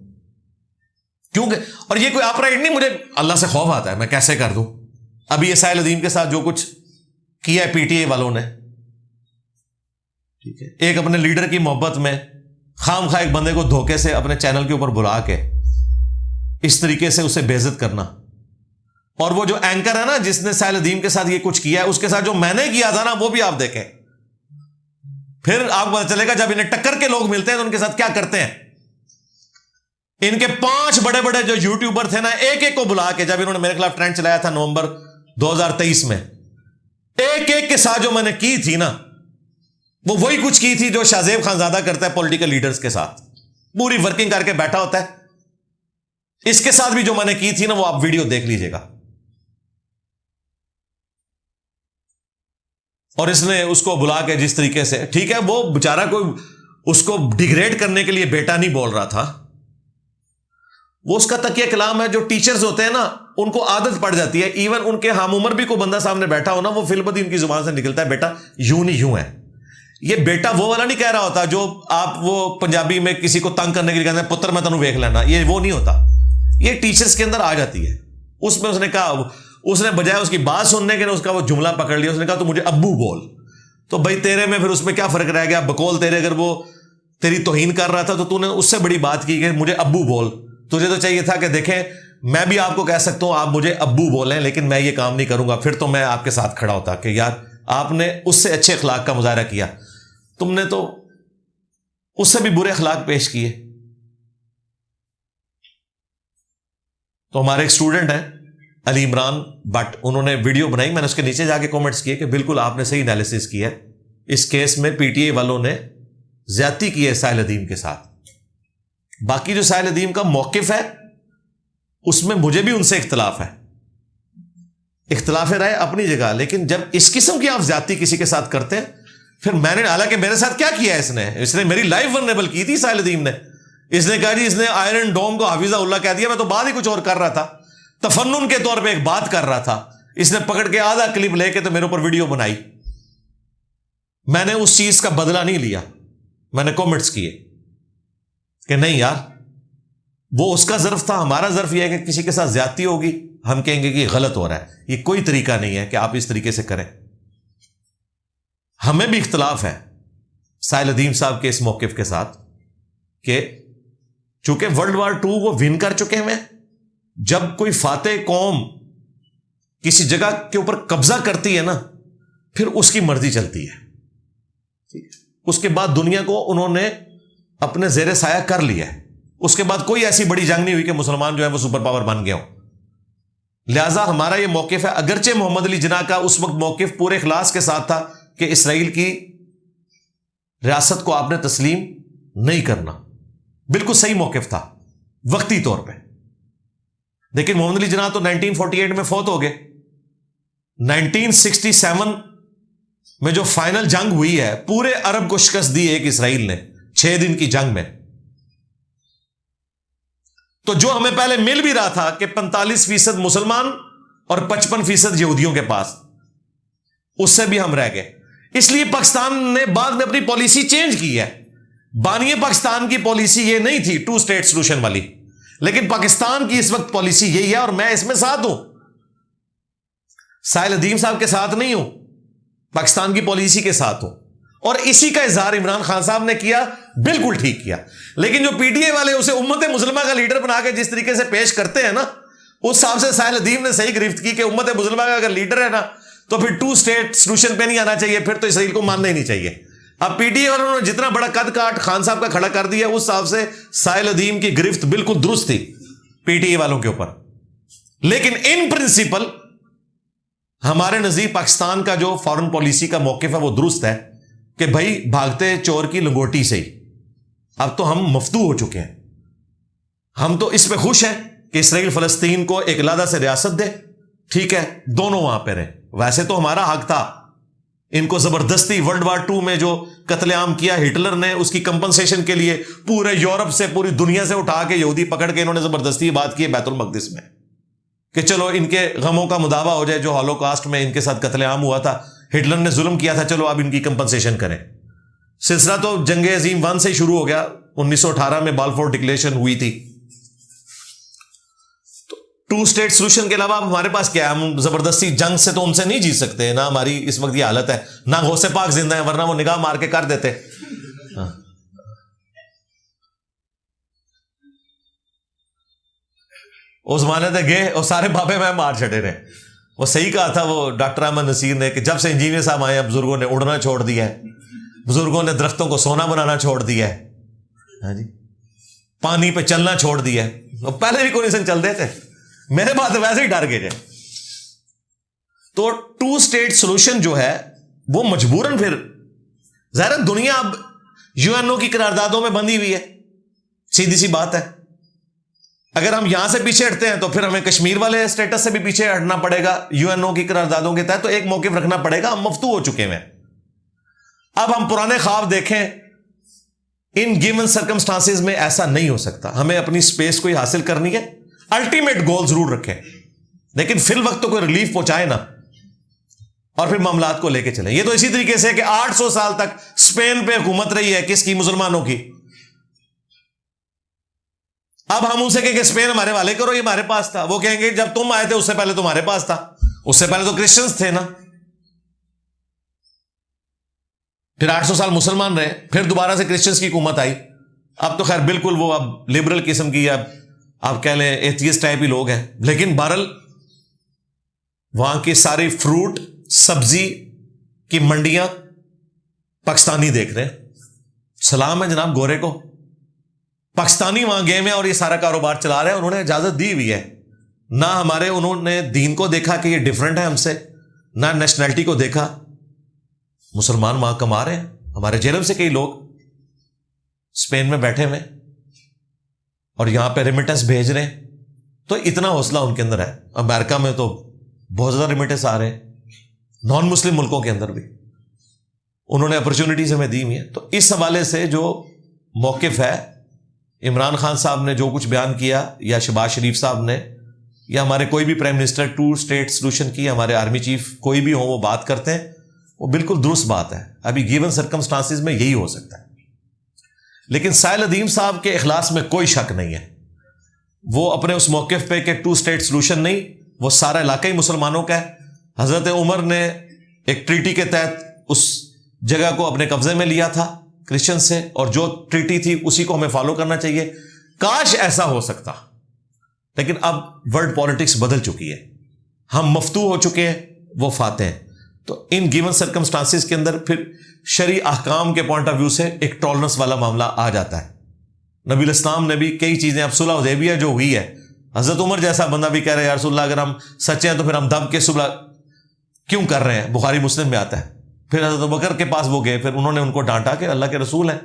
کیونکہ اور یہ کوئی اپ رائٹ نہیں, مجھے اللہ سے خوف آتا ہے میں کیسے کر دوں. ابھی یہ سائل عظیم کے ساتھ جو کچھ کیا ہے پی ٹی اے والوں نے, ٹھیک ہے, ایک اپنے لیڈر کی محبت میں خام خواہ ایک بندے کو دھوکے سے اپنے چینل کے اوپر بلا کے اس طریقے سے اسے بے عزت کرنا. اور وہ جو اینکر ہے نا جس نے سائل عظیم کے ساتھ یہ کچھ کیا ہے, اس کے ساتھ جو میں نے کیا تھا نا وہ بھی آپ دیکھیں, پھر آپ کو پتا چلے گا جب انہیں ٹکر کے لوگ ملتے ہیں تو ان کے ساتھ کیا کرتے ہیں. ان کے 5 بڑے بڑے جو یوٹیوبر تھے نا, ایک ایک کو بلا کے, جب انہوں نے میرے خلاف ٹرینڈ چلایا تھا نومبر 2023 میں, ایک ایک کے ساتھ جو میں نے کی تھی نا وہ وہی کچھ کی تھی جو شاہزیب خانزادہ کرتا ہے پولیٹیکل لیڈرز کے ساتھ, پوری ورکنگ کر کے بیٹھا ہوتا ہے. اس کے ساتھ بھی جو میں نے کی تھی نا وہ آپ ویڈیو دیکھ لیجئے گا. اور اس نے اس کو بلا کے جس طریقے سے, ٹھیک ہے وہ بیچارہ کوئی اس کو ڈیگریڈ کرنے کے لیے بیٹا نہیں بول رہا تھا, وہ اس کا تکیہ کلام ہے. جو ٹیچرز ہوتے ہیں نا ان کو عادت پڑ جاتی ہے, ایون ان کے ہم عمر بھی کوئی بندہ سامنے بیٹھا ہو نا, وہ فی البدی ان کی زبان سے نکلتا ہے بیٹا یوں نہیں یوں ہے. یہ بیٹا وہ والا نہیں کہہ رہا ہوتا جو آپ وہ پنجابی میں کسی کو تنگ کرنے کے لیے کہتے ہیں پتر میں تنوں ویکھ لینا, یہ وہ نہیں ہوتا. یہ ٹیچرز کے اندر آ جاتی ہے. اس میں اس نے کہا, اس نے بجائے اس کی بات سننے کے اس کا وہ جملہ پکڑ لیا, اس نے کہا تو مجھے ابو بول. تو بھائی تیرے میں پھر اس میں کیا فرق رہ گیا, بقول تیرے اگر وہ تیری توہین کر رہا تھا تو نے اس سے بڑی بات کی کہ مجھے ابو بول. تجھے تو چاہیے تھا کہ دیکھیں میں بھی آپ کو کہہ سکتا ہوں آپ مجھے ابو بولیں, لیکن میں یہ کام نہیں کروں گا. پھر تو میں آپ کے ساتھ کھڑا ہوتا کہ یار آپ نے اس سے اچھے اخلاق کا مظاہرہ کیا, تم نے تو اس سے بھی برے اخلاق پیش کیے. تو ہمارے ایک اسٹوڈنٹ ہیں علی عمران بٹ, انہوں نے ویڈیو بنائی, میں نے اس کے نیچے جا کے کامنٹس کیے کہ بالکل آپ نے صحیح انالیسس کیا ہے, اس کیس میں پی ٹی اے والوں نے زیادتی کی ہے سائل عظیم کے ساتھ. باقی جو سائل عظیم کا موقف ہے اس میں مجھے بھی ان سے اختلاف ہے, اختلاف رائے اپنی جگہ, لیکن جب اس قسم کی آپ زیادتی کسی کے ساتھ کرتے ہیں, پھر میں نے, حالانکہ میرے ساتھ کیا کیا ہے اس نے میری لائف ورنیبل کی تھی سائل عظیم نے, اس نے کہا جی اس نے آئرن ڈوم کو حفیظہ اللہ کہہ دیا، میں تو بعد ہی کچھ اور کر رہا تھا، تفنن کے طور پہ ایک بات کر رہا تھا، اس نے پکڑ کے آدھا کلپ لے کے تو میرے اوپر ویڈیو بنائی، میں نے اس چیز کا بدلہ نہیں لیا، میں نے کامنٹس کیے کہ نہیں یار وہ اس کا ظرف تھا، ہمارا ظرف یہ ہے کہ کسی کے ساتھ زیادتی ہوگی ہم کہیں گے کہ غلط ہو رہا ہے، یہ کوئی طریقہ نہیں ہے کہ آپ اس طریقے سے کریں۔ ہمیں بھی اختلاف ہے سائل ندیم صاحب کے اس موقف کے ساتھ کہ چونکہ ورلڈ وار 2 وہ ون کر چکے ہیں، جب کوئی فاتح قوم کسی جگہ کے اوپر قبضہ کرتی ہے نا پھر اس کی مرضی چلتی ہے، اس کے بعد دنیا کو انہوں نے اپنے زیر سایہ کر لیا ہے، اس کے بعد کوئی ایسی بڑی جنگ نہیں ہوئی کہ مسلمان جو ہے وہ سپر پاور بن گیا ہو۔ لہذا ہمارا یہ موقف ہے، اگرچہ محمد علی جناح کا اس وقت موقف پورے اخلاص کے ساتھ تھا کہ اسرائیل کی ریاست کو آپ نے تسلیم نہیں کرنا، بالکل صحیح موقف تھا وقتی طور پہ، لیکن محمد علی جناح تو 1948 میں فوت ہو گئے۔ 1967 میں جو فائنل جنگ ہوئی ہے پورے عرب کو شکست دی ایک اسرائیل نے 6 دن کی جنگ میں، تو جو ہمیں پہلے مل بھی رہا تھا کہ 45% مسلمان اور 55% یہودیوں کے پاس، اس سے بھی ہم رہ گئے۔ اس لیے پاکستان نے بعد میں اپنی پالیسی چینج کی ہے۔ بانی پاکستان کی پالیسی یہ نہیں تھی 2 اسٹیٹ سولوشن والی، لیکن پاکستان کی اس وقت پالیسی یہی ہے، اور میں اس میں ساتھ ہوں، سائل ندیم صاحب کے ساتھ نہیں ہوں، پاکستان کی پالیسی کے ساتھ ہوں، اور اسی کا اظہار عمران خان صاحب نے کیا، بالکل ٹھیک کیا۔ لیکن جو پی ٹی اے والے اسے امت مسلمہ کا لیڈر بنا کے جس طریقے سے پیش کرتے ہیں نا، اس حساب سے سائل ندیم نے صحیح گرفت کی کہ امت مسلمہ کا اگر لیڈر ہے نا تو پھر 2 اسٹیٹ سولوشن پہ نہیں آنا چاہیے، پھر تو اسرائیل کو ماننا ہی نہیں چاہیے۔ اب پی ٹی اے والوں نے جتنا بڑا قد کاٹ خان صاحب کا کھڑا کر دیا، اس حساب سے سائل ندیم کی گرفت بالکل درست تھی پی ٹی اے والوں کے اوپر، لیکن ان پرنسپل ہمارے نزدیک پاکستان کا جو فارن پالیسی کا موقف ہے وہ درست ہے کہ بھائی بھاگتے چور کی لنگوٹی سے ہی، اب تو ہم مفتو ہو چکے ہیں، ہم تو اس پہ خوش ہیں کہ اسرائیل فلسطین کو ایک علیحدہ سے ریاست دے، ٹھیک ہے دونوں وہاں پہ رہیں، ویسے تو ہمارا حق تھا، ان کو زبردستی ورلڈ وار 2 میں جو قتل عام کیا ہٹلر نے، اس کی کمپنسیشن کے لیے پورے یورپ سے پوری دنیا سے اٹھا کے یہودی پکڑ کے انہوں نے زبردستی بات کی بیت المقدس میں کہ چلو ان کے غموں کا مداوع ہو جائے، جو ہولوکاسٹ میں ان کے ساتھ قتل عام ہوا تھا، ہٹلر نے ظلم کیا تھا، چلو اب ان کی کمپنسیشن کریں۔ سلسلہ تو جنگ عظیم 1 سے ہی شروع ہو گیا، 1918 میں بالفور ڈکلیریشن ہوئی تھی۔ تو 2 اسٹیٹ سولوشن کے علاوہ ہمارے پاس کیا ہے؟ ہم زبردستی جنگ سے تو ان سے نہیں جیت سکتے، نہ ہماری اس وقت یہ حالت ہے، نہ غوث پاک زندہ ہیں، ورنہ وہ نگاہ مار کے کر دیتے۔ اس زمانے تک گئے اور سارے بابے میں مار چھڑے رہے۔ وہ صحیح کہا تھا وہ ڈاکٹر احمد نصیر نے کہ جب سے انجینئر صاحب آئے ہیں بزرگوں نے اڑنا چھوڑ دیا ہے، بزرگوں نے درختوں کو سونا بنانا چھوڑ دیا ہے، ہاں جی، پانی پہ چلنا چھوڑ دیا ہے۔ پہلے بھی کوئی انسان چل دیتے، میرے بات ویسے ہی ڈر گئے جائے۔ تو 2 اسٹیٹ سولوشن جو ہے وہ مجبوراً پھر ظاہر دنیا اب UN کی قراردادوں میں بندھی ہوئی ہے، سیدھی سی بات ہے۔ اگر ہم یہاں سے پیچھے ہٹتے ہیں تو پھر ہمیں کشمیر والے اسٹیٹس سے بھی پیچھے ہٹنا پڑے گا UN کی قراردادوں کے تحت، تو ایک موقف رکھنا پڑے گا، ہم مفتو ہو چکے ہیں۔ اب ہم پرانے خواب دیکھیں، ان گیون سرکمسٹانسز میں ایسا نہیں ہو سکتا، ہمیں اپنی سپیس کو ہی حاصل کرنی ہے، الٹیمیٹ گول ضرور رکھیں، لیکن فی الوقت تو کوئی ریلیف پہنچائے نا، اور پھر معاملات کو لے کے چلیں۔ یہ تو اسی طریقے سے کہ 800 سال تک اسپین پہ حکومت رہی ہے، کس کی؟ مسلمانوں کی۔ اب ہم ان سے کہیں کہ اسپین ہمارے والے کرو، یہ ہمارے پاس تھا، وہ کہیں گے جب تم آئے تھے اس سے پہلے تمہارے پاس تھا، اس سے پہلے تو کرسچنز تھے نا۔ پھر 800 سال مسلمان رہے، پھر دوبارہ سے کرسچنز کی حکومت آئی، اب تو خیر بالکل وہ اب لبرل قسم کی، اب آپ کہہ لیں ایتھیسٹ ٹائپ ہی لوگ ہیں، لیکن بہرحال وہاں کی ساری فروٹ سبزی کی منڈیاں پاکستانی دیکھ رہے ہیں۔ سلام ہے جناب گورے کو، پاکستانی وہاں گئے ہیں اور یہ سارا کاروبار چلا رہے ہیں، انہوں نے اجازت دی ہوئی ہے، نہ ہمارے انہوں نے دین کو دیکھا کہ یہ ڈیفرنٹ ہے ہم سے، نہ نیشنلٹی کو دیکھا۔ مسلمان وہاں کما رہے ہیں، ہمارے جیلم سے کئی لوگ اسپین میں بیٹھے ہوئے اور یہاں پہ ریمیٹنس بھیج رہے ہیں، تو اتنا حوصلہ ان کے اندر ہے۔ امریکہ میں تو بہت زیادہ ریمیٹنس آ رہے ہیں، نان مسلم ملکوں کے اندر بھی انہوں نے اپرچونٹیز ہمیں دی ہوئی ہیں۔ تو اس حوالے سے جو موقف ہے عمران خان صاحب نے جو کچھ بیان کیا یا شہباز شریف صاحب نے یا ہمارے کوئی بھی پرائم منسٹر 2 اسٹیٹ سولوشن کی, ہمارے آرمی چیف کوئی بھی ہو وہ بات کرتے ہیں, وہ بالکل درست بات ہے. ابھی گیون سرکمسٹانسز میں یہی ہو سکتا ہے. لیکن سائل ادیم صاحب کے اخلاص میں کوئی شک نہیں ہے. وہ اپنے اس موقف پہ کہ 2 اسٹیٹ سولوشن نہیں, وہ سارا علاقہ ہی مسلمانوں کا ہے. حضرت عمر نے ایک ٹریٹی کے تحت اس جگہ کو اپنے قبضے میں لیا تھا کرسچن سے, اور جو ٹریٹی تھی اسی کو ہمیں فالو کرنا چاہیے. کاش ایسا ہو سکتا, لیکن اب ورلڈ پالیٹکس بدل چکی ہے. ہم مفتوح ہو چکے ہیں, وہ فاتح ہیں. تو ان گیون سرکمسٹانسز کے اندر پھر شرعی احکام کے پوائنٹ آف ویو سے ایک ٹالرنس والا معاملہ آ جاتا ہے. نبی الاسلام نے بھی کئی چیزیں, اب صلح حدیبیہ جو ہوئی ہے, حضرت عمر جیسا بندہ بھی کہہ رہے ہیں یا رسول اللہ اگر ہم سچے ہیں تو پھر ہم دب کے صلح کیوں کر رہے ہیں, بخاری مسلم میں آتا ہے. پھر حضرت بکر کے پاس وہ گئے, پھر انہوں نے ان کو ڈانٹا کہ اللہ کے رسول ہیں.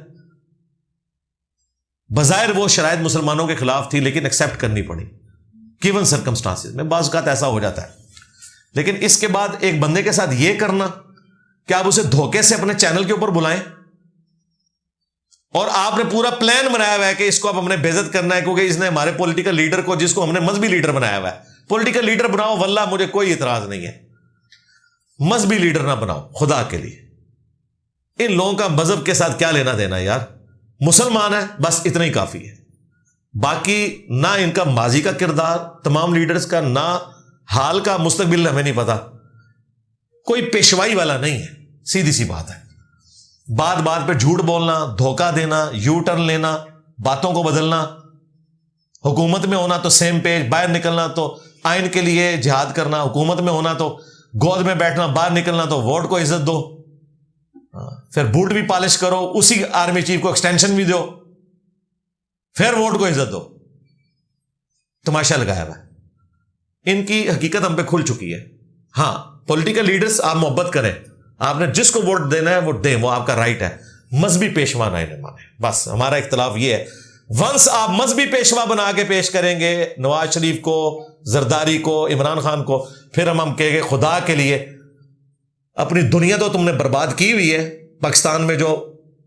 بظاہر وہ شرائط مسلمانوں کے خلاف تھی لیکن ایکسیپٹ کرنی پڑی گیون سرکمسٹانسز میں. بعض اوقات ایسا ہو جاتا ہے. لیکن اس کے بعد ایک بندے کے ساتھ یہ کرنا کہ آپ اسے دھوکے سے اپنے چینل کے اوپر بلائیں, اور آپ نے پورا پلان بنایا ہوا ہے کہ اس کو اب ہم نے بےعزت کرنا ہے کیونکہ اس نے ہمارے پولیٹیکل لیڈر کو, جس کو ہم نے مذہبی لیڈر بنایا ہوا ہے, پولیٹیکل لیڈر بناؤ, واللہ مجھے کوئی اعتراض نہیں ہے, مذہبی لیڈر نہ بناؤ خدا کے لیے. ان لوگوں کا مذہب کے ساتھ کیا لینا دینا یار, مسلمان ہے بس اتنا ہی کافی ہے. باقی نہ ان کا ماضی کا کردار تمام لیڈرز کا, نہ حال کا, مستقبل ہمیں نہیں پتا. کوئی پیشوائی والا نہیں ہے, سیدھی سی بات ہے. بات بات پہ جھوٹ بولنا, دھوکہ دینا, یو ٹرن لینا, باتوں کو بدلنا, حکومت میں ہونا تو سیم پیج, باہر نکلنا تو آئین کے لیے جہاد کرنا, حکومت میں ہونا تو گود میں بیٹھنا, باہر نکلنا تو ووٹ کو عزت دو, پھر بوٹ بھی پالش کرو, اسی آرمی چیف کو ایکسٹینشن بھی دو, پھر ووٹ کو عزت دو. تماشا لگایا ہوا ہے. ان کی حقیقت ہم پہ کھل چکی ہے. ہاں پولیٹیکل لیڈرز آپ محبت کریں, آپ نے جس کو ووٹ دینا ہے وہ دیں, وہ آپ کا رائٹ ہے. مذہبی پیشوا نہ انہیں مانے, بس ہمارا اختلاف یہ ہے. ونس آپ مذہبی پیشوا بنا کے پیش کریں گے نواز شریف کو, زرداری کو, عمران خان کو, پھر ہم کہیں گے خدا کے لیے اپنی دنیا تو تم نے برباد کی ہوئی ہے. پاکستان میں جو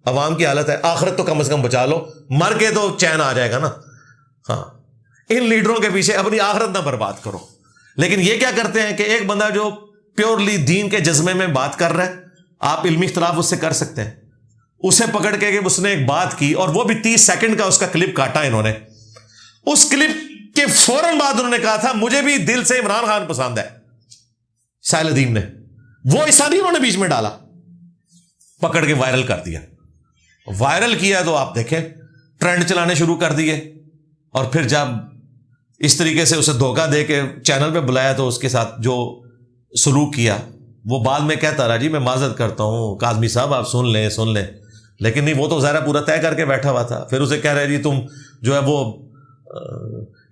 عوام کی حالت ہے, آخرت تو کم از کم بچا لو, مر کے تو چین آ جائے گا نا. ہاں ان لیڈروں کے پیچھے اپنی آخرت نہ برباد کرو. لیکن یہ کیا کرتے ہیں کہ ایک بندہ جو پیورلی دین کے جذبے میں بات کر رہا ہے, آپ علمی اختلاف اس سے کر سکتے ہیں, اسے پکڑ کے کہ اس نے ایک بات کی اور وہ بھی 30 سیکنڈ کا اس کا کلپ کاٹا انہوں نے. اس کلپ کے فوراً بعد انہوں نے کہا تھا مجھے بھی دل سے عمران خان پسند ہے, سائل ادیم نے, وہ حصہ بھی انہوں نے بیچ میں ڈالا, پکڑ کے وائرل کر دیا. وائرل کیا تو آپ دیکھیں ٹرینڈ چلانے شروع کر دیے, اور پھر جب اس طریقے سے اسے دھوکہ دے کے چینل پہ بلایا تو اس کے ساتھ جو سلوک کیا, وہ بعد میں کہتا رہا جی میں معذرت کرتا ہوں کاظمی صاحب آپ سن لیں, لیکن نہیں, وہ تو ظاہر پورا طے کر کے بیٹھا ہوا تھا. پھر اسے کہہ رہے جی تم جو ہے وہ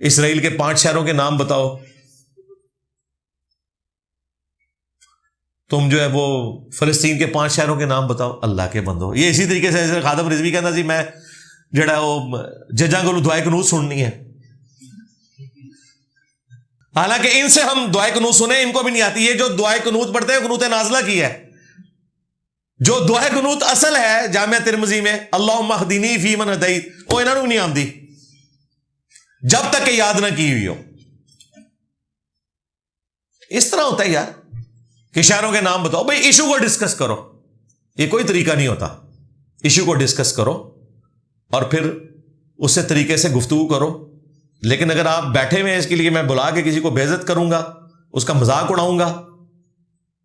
اسرائیل کے 5 شہروں کے نام بتاؤ, تم جو ہے وہ فلسطین کے 5 شہروں کے نام بتاؤ. اللہ کے بندو, یہ اسی طریقے سے خادم رضوی کہنا جی میں جڑا وہ ججاں کو دعائے قنوت سننی ہے. حالانکہ ان سے ہم دعائے قنوت سنیں, ان کو بھی نہیں آتی. یہ جو دعائے قنوت پڑھتے ہیں قنوت نازلہ کی ہے. جو دعائے قنوت اصل ہے جامعہ ترمذی میں اللہم اہدنی فی من ہدیت, وہ انہوں نے بھی نہیں آمدی جب تک کہ یاد نہ کی ہوئی ہو. اس طرح ہوتا ہے یار کہ شہروں کے نام بتاؤ. بھائی ایشو کو ڈسکس کرو, یہ کوئی طریقہ نہیں ہوتا. ایشو کو ڈسکس کرو اور پھر اس سے طریقے سے گفتگو کرو. لیکن اگر آپ بیٹھے ہوئے ہیں اس کے لیے میں بلا کے کسی کو بے عزت کروں گا, اس کا مذاق اڑاؤں گا,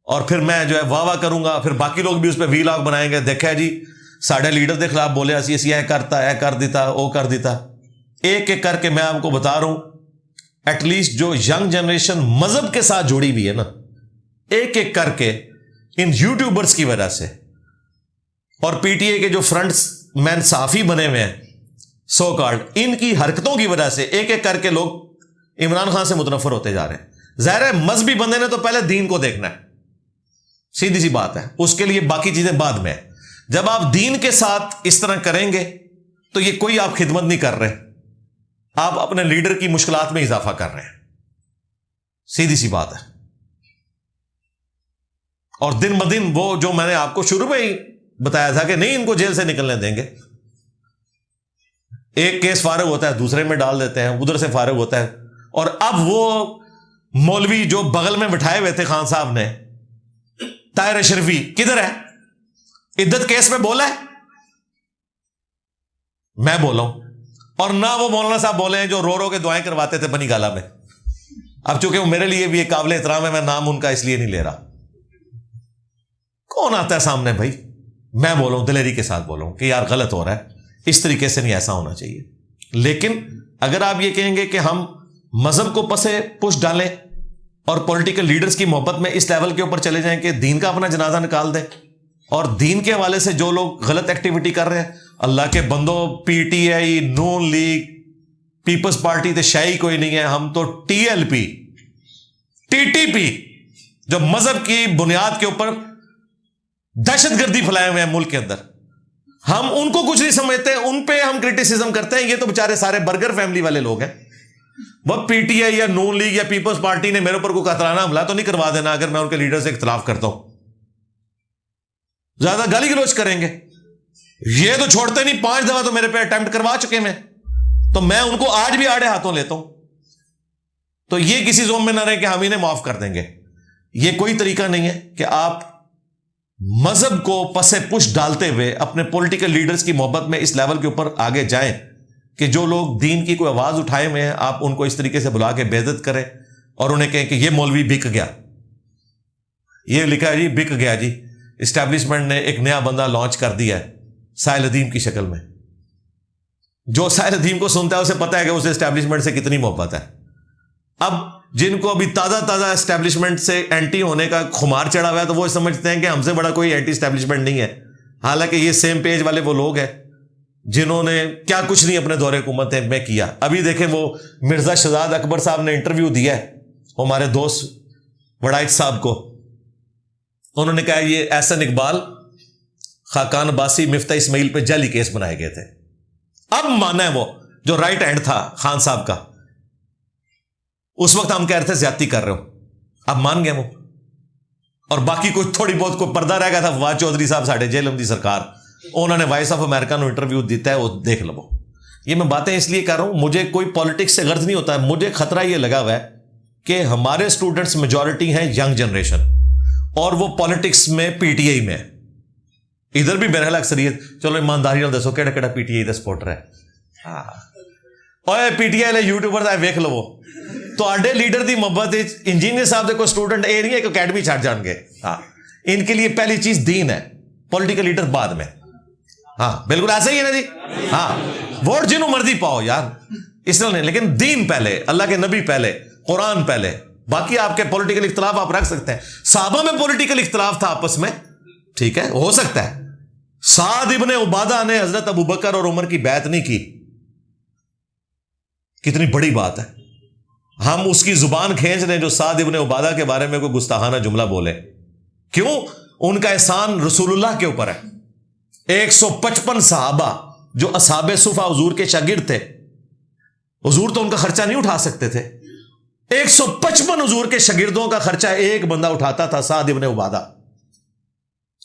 اور پھر میں جو ہے واہ واہ کروں گا, پھر باقی لوگ بھی اس پہ وی لاگ بنائیں گے, دیکھا جی ساڑھے لیڈر کے خلاف بولے اسی اسی کرتا ہے, کر دیتا, وہ کر دیتا. ایک ایک کر کے میں آپ کو بتا رہا ہوں, ایٹ لیسٹ جو ینگ جنریشن مذہب کے ساتھ جڑی ہوئی ہے نا, ایک ایک کر کے ان یوٹیوبرز کی وجہ سے اور پی ٹی اے کے جو فرنٹ مین صحافی بنے ہوئے ہیں سو کارڈ, ان کی حرکتوں کی وجہ سے ایک ایک کر کے لوگ عمران خان سے متنفر ہوتے جا رہے ہیں. ظاہر ہے مذہبی بندے نے تو پہلے دین کو دیکھنا ہے, سیدھی سی بات ہے, اس کے لیے باقی چیزیں بعد میں. جب آپ دین کے ساتھ اس طرح کریں گے تو یہ کوئی آپ خدمت نہیں کر رہے, آپ اپنے لیڈر کی مشکلات میں اضافہ کر رہے ہیں. سیدھی سی بات ہے. اور دن بدن وہ جو میں نے آپ کو شروع میں ہی بتایا تھا کہ نہیں ان کو جیل سے نکلنے دیں گے, ایک کیس فارغ ہوتا ہے دوسرے میں ڈال دیتے ہیں, ادھر سے فارغ ہوتا ہے. اور اب وہ مولوی جو بغل میں بٹھائے ہوئے تھے خان صاحب نے, طاہر اشرفی, کدھر ہے؟ عدت کیس میں بولا ہے؟ میں بولا ہوں. اور نہ وہ مولانا صاحب بولے ہیں جو رو رو کے دعائیں کرواتے تھے بنی گالا میں. اب چونکہ وہ میرے لیے بھی ایک قابل احترام ہے, میں نام ان کا اس لیے نہیں لے رہا. کون آتا ہے سامنے بھائی؟ میں بولا ہوں, دلیری کے ساتھ بولا ہوں کہ یار غلط ہو رہا ہے, اس طریقے سے نہیں, ایسا ہونا چاہیے. لیکن اگر آپ یہ کہیں گے کہ ہم مذہب کو پسے پش ڈالیں اور پولیٹیکل لیڈرز کی محبت میں اس لیول کے اوپر چلے جائیں کہ دین کا اپنا جنازہ نکال دیں, اور دین کے حوالے سے جو لوگ غلط ایکٹیویٹی کر رہے ہیں, اللہ کے بندوں, P T I, Noon League, Peoples Party تو شاہی کوئی نہیں ہے, ہم تو T L P, T T P, جو مذہب کی بنیاد کے اوپر دہشت گردی پھیلائے ہوئے ہیں ملک کے اندر, ہم ان کو کچھ نہیں سمجھتے, ان پہ ہم کرٹیسزم کرتے ہیں. یہ تو بےچارے سارے برگر فیملی والے لوگ ہیں. وہ پی ٹی آئی یا نون لیگ یا پیپلز پارٹی نے میرے اوپر کوئی قاطعانہ حملہ تو نہیں کروا دینا اگر میں ان کے لیڈر سے اختلاف کرتا ہوں. زیادہ گالی گلوچ کریں گے, یہ تو چھوڑتے نہیں, 5 دفعہ تو میرے پہ اٹیمپٹ کروا چکے ہیں, تو میں ان کو آج بھی آڑے ہاتھوں لیتا ہوں. تو یہ کسی زوم میں نہ رہے کہ ہم انہیں معاف کر دیں گے. یہ کوئی طریقہ نہیں ہے کہ آپ مذہب کو پسے پش ڈالتے ہوئے اپنے پولیٹیکل لیڈرز کی محبت میں اس لیول کے اوپر آگے جائیں کہ جو لوگ دین کی کوئی آواز اٹھائے ہوئے ہیں آپ ان کو اس طریقے سے بلا کے بے عزت کریں اور انہیں کہیں کہ یہ مولوی بک گیا. یہ لکھا ہے جی بک گیا جی, اسٹیبلشمنٹ نے ایک نیا بندہ لانچ کر دیا ہے ساحل ادیم کی شکل میں. جو ساحل ادیم کو سنتا ہے اسے پتا ہے کہ اسے اسٹیبلشمنٹ سے کتنی محبت ہے. اب جن کو ابھی تازہ اسٹیبلشمنٹ سے اینٹی ہونے کا خمار چڑھا ہوا ہے تو وہ سمجھتے ہیں کہ ہم سے بڑا کوئی اینٹی اسٹیبلشمنٹ نہیں ہے, حالانکہ یہ سیم پیج والے وہ لوگ ہیں جنہوں نے کیا کچھ نہیں اپنے دور حکومت میں کیا. ابھی دیکھیں وہ مرزا شہزاد اکبر صاحب نے انٹرویو دیا ہے ہمارے دوست وڑائچ صاحب کو, انہوں نے کہا یہ احسن اقبال, خاقان عباسی, مفتاح اسماعیل پہ جعلی کیس بنائے گئے تھے. اب مانا ہے وہ جو رائٹ ہینڈ تھا خان صاحب کا, اس وقت ہم کہہ رہے تھے زیادتی کر رہے ہو, اب مان گئے وہ. اور باقی کوئی تھوڑی بہت کوئی پردہ رہ گیا تھا, فواد چودھری صاحب ساڈے جیل دی سرکار, انہوں نے وائس آف امریکہ نے انٹرویو دیتا ہے, وہ دیکھ لو. یہ میں باتیں اس لیے کر رہا ہوں, مجھے کوئی پالیٹکس سے غرض نہیں ہوتا ہے. مجھے خطرہ یہ لگا ہوا ہے کہ ہمارے اسٹوڈنٹس میجورٹی ہیں ینگ جنریشن, اور وہ پالیٹکس میں پی ٹی آئی میں, ادھر بھی میرا خیال اکثریت, چلو ایمانداری نال دسو کہڑا کہڑا پی ٹی آئی دا سپورٹر ہے. اوے پی ٹی آئی یوٹیوبر ہے ویکھ لو, تو آڈے لیڈر دی محبت انجینئر صاحب دے کوئی اسٹوڈنٹ اے نہیں ہے کہ اکیڈمی چھڑ جان گے. ہاں, ان کے لیے پہلی چیز دین ہے, پولیٹیکل لیڈر بعد میں. ہاں بالکل ایسا ہی ہے نا جی. ہاں ووٹ جنہوں مرضی پاؤ یار, اس طرح نہیں, لیکن دین پہلے, اللہ کے نبی پہلے, قرآن پہلے. باقی آپ کے پولیٹیکل اختلاف آپ رکھ سکتے ہیں. صحابہ میں پولیٹیکل اختلاف تھا آپس میں, ٹھیک ہے, ہو سکتا ہے. سعد ابن عبادہ نے حضرت ابو بکر اور عمر کی بیعت نہیں کی, کتنی بڑی بات ہے. ہم اس کی زبان کھینچ رہے ہیں جو سعد ابن عبادہ کے بارے میں کوئی گستاخانہ جملہ بولے. کیوں؟ ان کا احسان رسول اللہ کے اوپر ہے. 155 صحابہ جو اصحاب صفا حضور کے شاگرد تھے, حضور تو ان کا خرچہ نہیں اٹھا سکتے تھے, 155 حضور کے شاگردوں کا خرچہ ایک بندہ اٹھاتا تھا, سعد ابن عبادہ,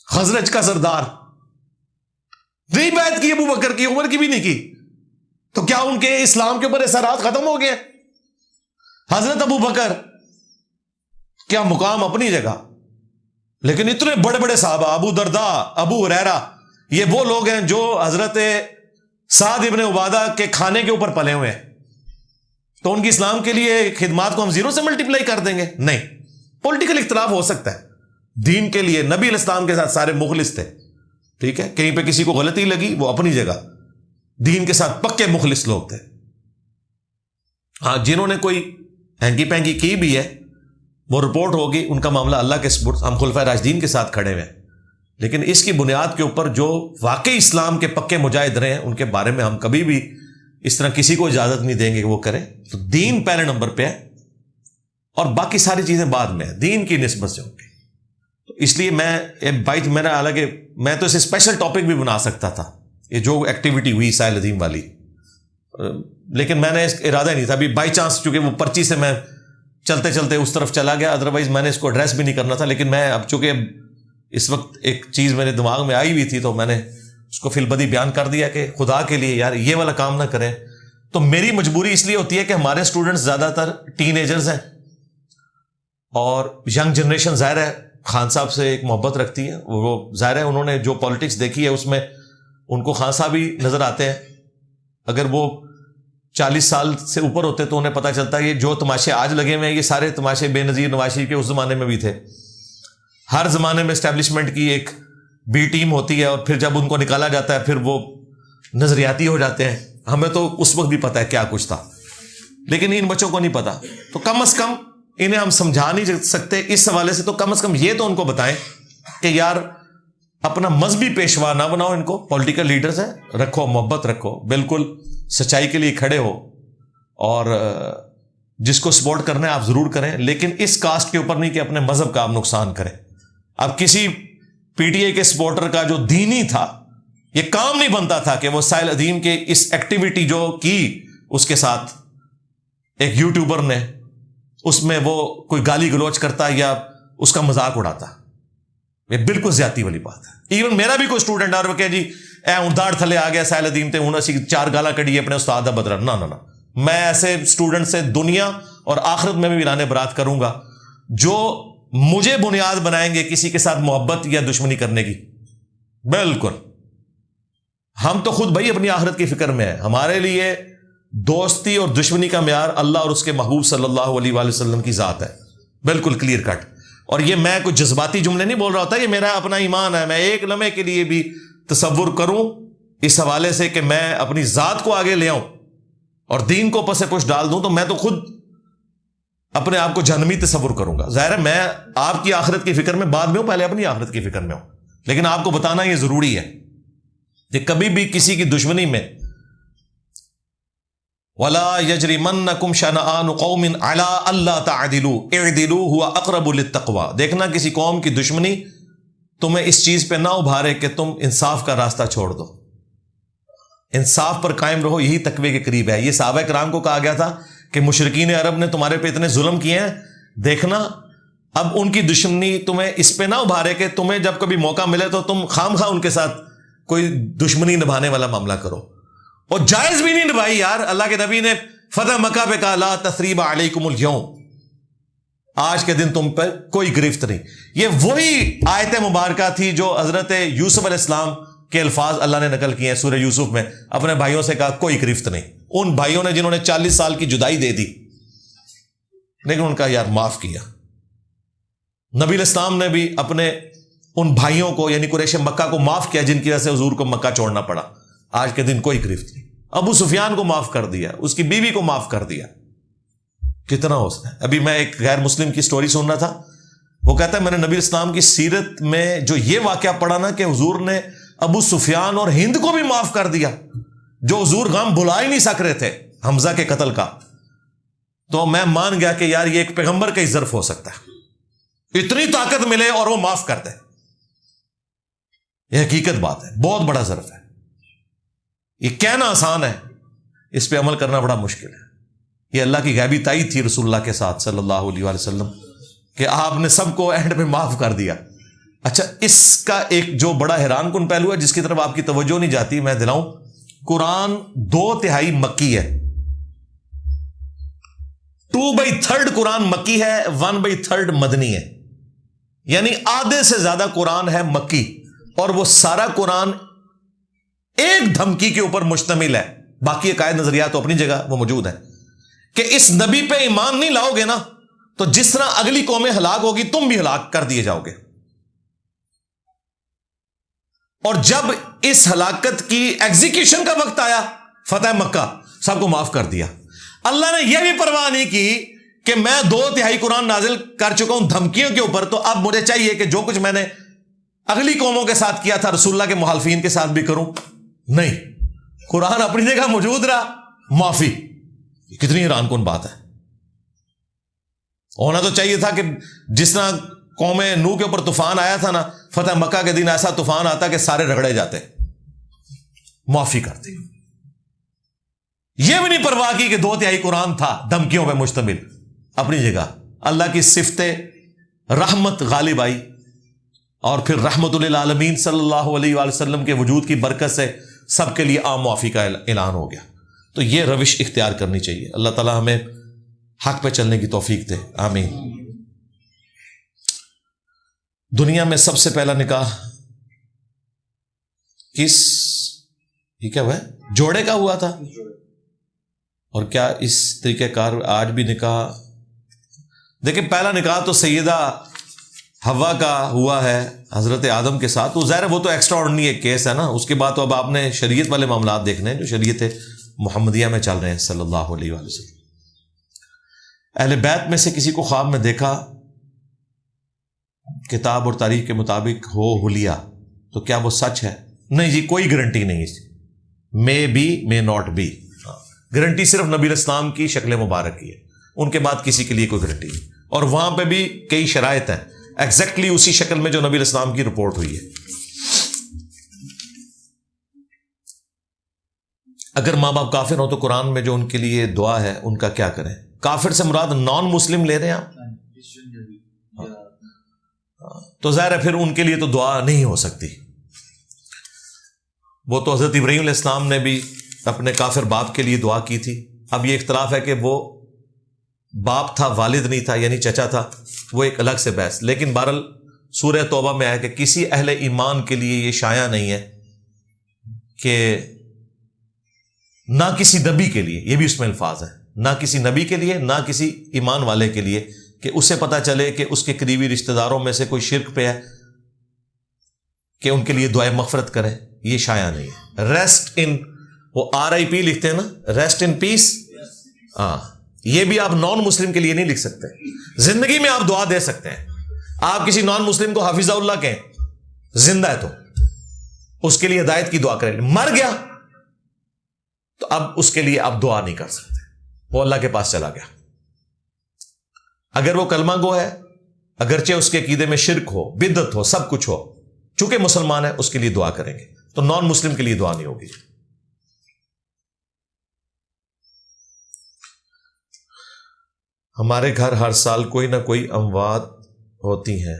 خزرج کا سردار. نہیں بیعت کی ابو بکر کی, عمر کی بھی نہیں کی, تو کیا ان کے اسلام کے اوپر اثرات ختم ہو گئے؟ حضرت ابو بکر کیا مقام اپنی جگہ, لیکن اتنے بڑے بڑے صحابہ, ابو درداء, ابو ہریرہ, یہ وہ لوگ ہیں جو حضرت سعد ابن عبادہ کے کھانے کے اوپر پلے ہوئے ہیں. تو ان کی اسلام کے لیے خدمات کو ہم زیرو سے ملٹیپلائی کر دیں گے؟ نہیں. پولیٹیکل اختلاف ہو سکتا ہے, دین کے لیے نبی علیہ السلام کے ساتھ سارے مخلص تھے, ٹھیک ہے, کہیں پہ کسی کو غلطی لگی وہ اپنی جگہ, دین کے ساتھ پکے مخلص لوگ تھے. ہاں جنہوں نے کوئی ہینگی پینگی کی بھی ہے وہ رپورٹ ہوگی, ان کا معاملہ اللہ کے سپرد, ہم خلفائے راشدین کے ساتھ کھڑے ہوئے ہیں. لیکن اس کی بنیاد کے اوپر جو واقعی اسلام کے پکے مجاہد رہے ہیں ان کے بارے میں ہم کبھی بھی اس طرح کسی کو اجازت نہیں دیں گے کہ وہ کرے. تو دین پہلے نمبر پہ ہے اور باقی ساری چیزیں بعد میں ہیں, دین کی نسبت سے ہوں گی. تو اس لیے میں میرا حالانکہ میں تو اسے اسپیشل ٹاپک بھی بنا سکتا تھا, یہ جو ایکٹیویٹی ہوئی ساحل عظیم والی, لیکن میں نے اس ارادہ نہیں تھا. ابھی بائی چانس چونکہ وہ پرچی سے میں چلتے چلتے اس طرف چلا گیا, ادروائز میں نے اس کو ایڈریس بھی نہیں کرنا تھا. لیکن میں اب چونکہ اس وقت ایک چیز میرے دماغ میں آئی ہوئی تھی تو میں نے اس کو فی البدی بیان کر دیا کہ خدا کے لیے یار یہ والا کام نہ کریں. تو میری مجبوری اس لیے ہوتی ہے کہ ہمارے اسٹوڈنٹس زیادہ تر ٹین ایجرز ہیں اور ینگ جنریشن ظاہر ہے خان صاحب سے ایک محبت رکھتی ہے. وہ ظاہر ہے انہوں نے جو پالیٹکس دیکھی ہے اس میں ان کو خان صاحب ہی نظر آتے ہیں. اگر وہ 40 سال سے اوپر ہوتے تو انہیں پتہ چلتا ہے یہ جو تماشے آج لگے ہوئے ہیں یہ سارے تماشے بے نظیر نواز شریف کے اس زمانے میں بھی تھے. ہر زمانے میں اسٹیبلشمنٹ کی ایک بی ٹیم ہوتی ہے اور پھر جب ان کو نکالا جاتا ہے پھر وہ نظریاتی ہو جاتے ہیں. ہمیں تو اس وقت بھی پتا ہے کیا کچھ تھا لیکن ان بچوں کو نہیں پتا. تو کم از کم انہیں ہم سمجھا نہیں سکتے اس حوالے سے تو کم از کم یہ تو ان کو بتائیں کہ یار اپنا مذہبی پیشوا نہ بناؤ ان کو. پولیٹیکل لیڈرز ہیں رکھو محبت رکھو بالکل سچائی کے لیے کھڑے ہو اور جس کو سپورٹ کرنا ہے آپ ضرور کریں لیکن اس کاسٹ کے اوپر نہیں کہ اپنے مذہب کا آپ نقصان کریں. اب کسی پی ٹی اے کے سپورٹر کا جو دینی تھا یہ کام نہیں بنتا تھا کہ وہ سائل عدیم کے اس ایکٹیویٹی جو کی اس کے ساتھ ایک یوٹیوبر نے اس میں وہ کوئی گالی گلوچ کرتا یا اس کا مذاق اڑاتا. یہ بالکل زیادتی والی بات ہے. ایون میرا بھی کوئی اسٹوڈنٹ آ رہا کہ جی اے انداڑ تھلے آ گیا سائل عدیم تے ہوں اسی 4 گالا کڑی اپنے استاد دا بدلا. نہ میں ایسے اسٹوڈنٹ سے دنیا اور آخرت میں بھی اعلان برات کروں گا جو مجھے بنیاد بنائیں گے کسی کے ساتھ محبت یا دشمنی کرنے کی. بالکل ہم تو خود بھائی اپنی آخرت کی فکر میں ہیں. ہمارے لیے دوستی اور دشمنی کا معیار اللہ اور اس کے محبوب صلی اللہ علیہ وآلہ وسلم کی ذات ہے. بالکل کلیئر کٹ. اور یہ میں کوئی جذباتی جملے نہیں بول رہا ہوتا, یہ میرا اپنا ایمان ہے. میں ایک لمحے کے لیے بھی تصور کروں اس حوالے سے کہ میں اپنی ذات کو آگے لے آؤں اور دین کو پس پش ڈال دوں تو میں تو خود اپنے آپ کو جہنمی تصور کروں گا. ظاہر ہے میں آپ کی آخرت کی فکر میں بعد میں ہوں, پہلے اپنی آخرت کی فکر میں ہوں. لیکن آپ کو بتانا یہ ضروری ہے کہ کبھی بھی کسی کی دشمنی میں وَلَا يَجْرِمَنَّكُمْ شَنَآنُ قَوْمٍ عَلَىٰ أَلَّا تَعْدِلُوا اعْدِلُوا هُوَ أَقْرَبُ لِلتَّقْوَىٰ. دیکھنا کسی قوم کی دشمنی تمہیں اس چیز پہ نہ ابھارے کہ تم انصاف کا راستہ چھوڑ دو. انصاف پر قائم رہو, یہی تقوی کے قریب ہے. یہ صحابہ کرام کو کہا گیا تھا کہ مشرکین عرب نے تمہارے پہ اتنے ظلم کیے ہیں, دیکھنا اب ان کی دشمنی تمہیں اس پہ نہ ابھارے کہ تمہیں جب کبھی موقع ملے تو تم خام خواہ ان کے ساتھ کوئی دشمنی نبھانے والا معاملہ کرو. اور جائز بھی نہیں نبھائی یار. اللہ کے نبی نے فتح مکہ پہ کہا لا تثریب علیکم اليوم, آج کے دن تم پر کوئی گرفت نہیں. یہ وہی آیت مبارکہ تھی جو حضرت یوسف علیہ السلام کے الفاظ اللہ نے نقل کیے ہیں سورہ یوسف میں. اپنے بھائیوں سے کہا کوئی گرفت نہیں. ان بھائیوں نے جنہوں نے 40 سال کی جدائی دے دی لیکن ان کا یار معاف کیا. نبی علیہ السلام نے بھی اپنے ان بھائیوں کو یعنی قریش مکہ کو معاف کیا جن کی وجہ سے حضور کو مکہ چھوڑنا پڑا. آج کے دن کوئی گرفت نہیں. ابو سفیان کو معاف کر دیا, اس کی بیوی کو معاف کر دیا. کتنا ہو سکتا ہے. ابھی میں ایک غیر مسلم کی سٹوری سن رہا تھا, وہ کہتا ہے میں نے نبی اسلام کی سیرت میں جو یہ واقعہ پڑھا نا کہ حضور نے ابو سفیان اور ہند کو بھی معاف کر دیا جو حضور غم بلا ہی نہیں سک رہے تھے حمزہ کے قتل کا, تو میں مان گیا کہ یار یہ ایک پیغمبر کا ہی ظرف ہو سکتا ہے. اتنی طاقت ملے اور وہ معاف کر دے, یہ حقیقت بات ہے, بہت بڑا ظرف ہے. یہ کہنا آسان ہے, اس پہ عمل کرنا بڑا مشکل ہے. یہ اللہ کی غیبی تائید تھی رسول اللہ کے ساتھ صلی اللہ علیہ وآلہ وسلم کہ آپ نے سب کو اینڈ میں معاف کر دیا. اچھا, اس کا ایک جو بڑا حیران کن پہلو ہے جس کی طرف آپ کی توجہ نہیں جاتی, میں دلاؤں. قرآن 2/3 مکی ہے, 2/3 قرآن مکی ہے, 1/3 مدنی ہے. یعنی آدھے سے زیادہ قرآن ہے مکی, اور وہ سارا قرآن ایک دھمکی کے اوپر مشتمل ہے. باقی عقائد نظریات تو اپنی جگہ وہ موجود ہے کہ اس نبی پہ ایمان نہیں لاؤ گے نا تو جس طرح اگلی قومیں ہلاک ہوگی تم بھی ہلاک کر دیے جاؤ گے. اور جب اس ہلاکت کی ایگزیکیوشن کا وقت آیا فتح مکہ سب کو معاف کر دیا. اللہ نے یہ بھی پرواہ نہیں کی کہ میں 2/3 قرآن نازل کر چکا ہوں دھمکیوں کے اوپر, تو اب مجھے چاہیے کہ جو کچھ میں نے اگلی قوموں کے ساتھ کیا تھا رسول اللہ کے مخالفین کے ساتھ بھی کروں. نہیں, قرآن اپنی جگہ موجود رہا, معافی. کتنی حیران کن بات ہے. ہونا تو چاہیے تھا کہ جس طرح قوم نوح کے اوپر طوفان آیا تھا نا, فتح مکہ کے دن ایسا طوفان آتا کہ سارے رگڑے جاتے, معافی کرتے. یہ بھی نہیں پرواہ کی کہ 2/3 قرآن تھا دھمکیوں پہ مشتمل. اپنی جگہ اللہ کی صفت رحمت غالب آئی, اور پھر رحمت للعالمین صلی اللہ علیہ وآلہ وسلم کے وجود کی برکت سے سب کے لیے عام معافی کا اعلان ہو گیا. تو یہ روش اختیار کرنی چاہیے. اللہ تعالی ہمیں حق پہ چلنے کی توفیق دے, آمین. دنیا میں سب سے پہلا نکاح یہ کیا ہوا ہے, جوڑے کا ہوا تھا. اور کیا اس طریقہ کار آج بھی نکاح؟ دیکھیں, پہلا نکاح تو سیدہ حوا کا ہوا ہے حضرت آدم کے ساتھ. تو ظاہر ہے وہ تو ایکسٹرا آرڈنری ایک کیس ہے نا. اس کے بعد تو اب آپ نے شریعت والے معاملات دیکھنے ہیں جو شریعت محمدیہ میں چل رہے ہیں صلی اللہ علیہ وآلہ وسلم. اہل بیت میں سے کسی کو خواب میں دیکھا کتاب اور تاریخ کے مطابق ہو حلیہ, تو کیا وہ سچ ہے؟ نہیں جی, کوئی گارنٹی نہیں. May be may not be. Guarantee صرف نبی الاسلام کی شکل مبارک کی ہے, ان کے بعد کسی کے لیے کوئی گارنٹی نہیں. اور وہاں پہ بھی کئی شرائط ہیں ایگزیکٹلی اسی شکل میں جو نبی الاسلام کی رپورٹ ہوئی ہے. اگر ماں باپ کافر ہوں تو قرآن میں جو ان کے لیے دعا ہے ان کا کیا کریں؟ کافر سے مراد نان مسلم لے رہے ہیں آپ, تو ظاہر ہے پھر ان کے لیے تو دعا نہیں ہو سکتی. وہ تو حضرت ابراہیم علیہ السلام نے بھی اپنے کافر باپ کے لیے دعا کی تھی. اب یہ اختلاف ہے کہ وہ باپ تھا والد نہیں تھا یعنی چچا تھا, وہ ایک الگ سے بحث. لیکن بہرحال سورہ توبہ میں آیا کہ کسی اہل ایمان کے لیے یہ شایع نہیں ہے کہ نہ کسی نبی کے لیے, یہ بھی اس میں الفاظ ہیں, نہ کسی نبی کے لیے نہ کسی ایمان والے کے لیے کہ اسے پتا چلے کہ اس کے قریبی رشتہ داروں میں سے کوئی شرک پہ ہے کہ ان کے لیے دعائے مغفرت کریں. یہ شایع نہیں ہے. ریسٹ ان, وہ RIP لکھتے ہیں نا, ریسٹ ان پیس. ہاں, یہ بھی آپ نان مسلم کے لیے نہیں لکھ سکتے. زندگی میں آپ دعا دے سکتے ہیں. آپ کسی نان مسلم کو حافظ اللہ کہیں, زندہ ہے تو اس کے لیے ہدایت کی دعا کریں. مر گیا تو اب اس کے لیے آپ دعا نہیں کر سکتے, وہ اللہ کے پاس چلا گیا. اگر وہ کلمہ گو ہے, اگرچہ اس کے عقیدے میں شرک ہو, بدعت ہو, سب کچھ ہو, چونکہ مسلمان ہے اس کے لیے دعا کریں گے. تو نان مسلم کے لیے دعا نہیں ہوگی. ہمارے گھر ہر سال کوئی نہ کوئی اموات ہوتی ہیں,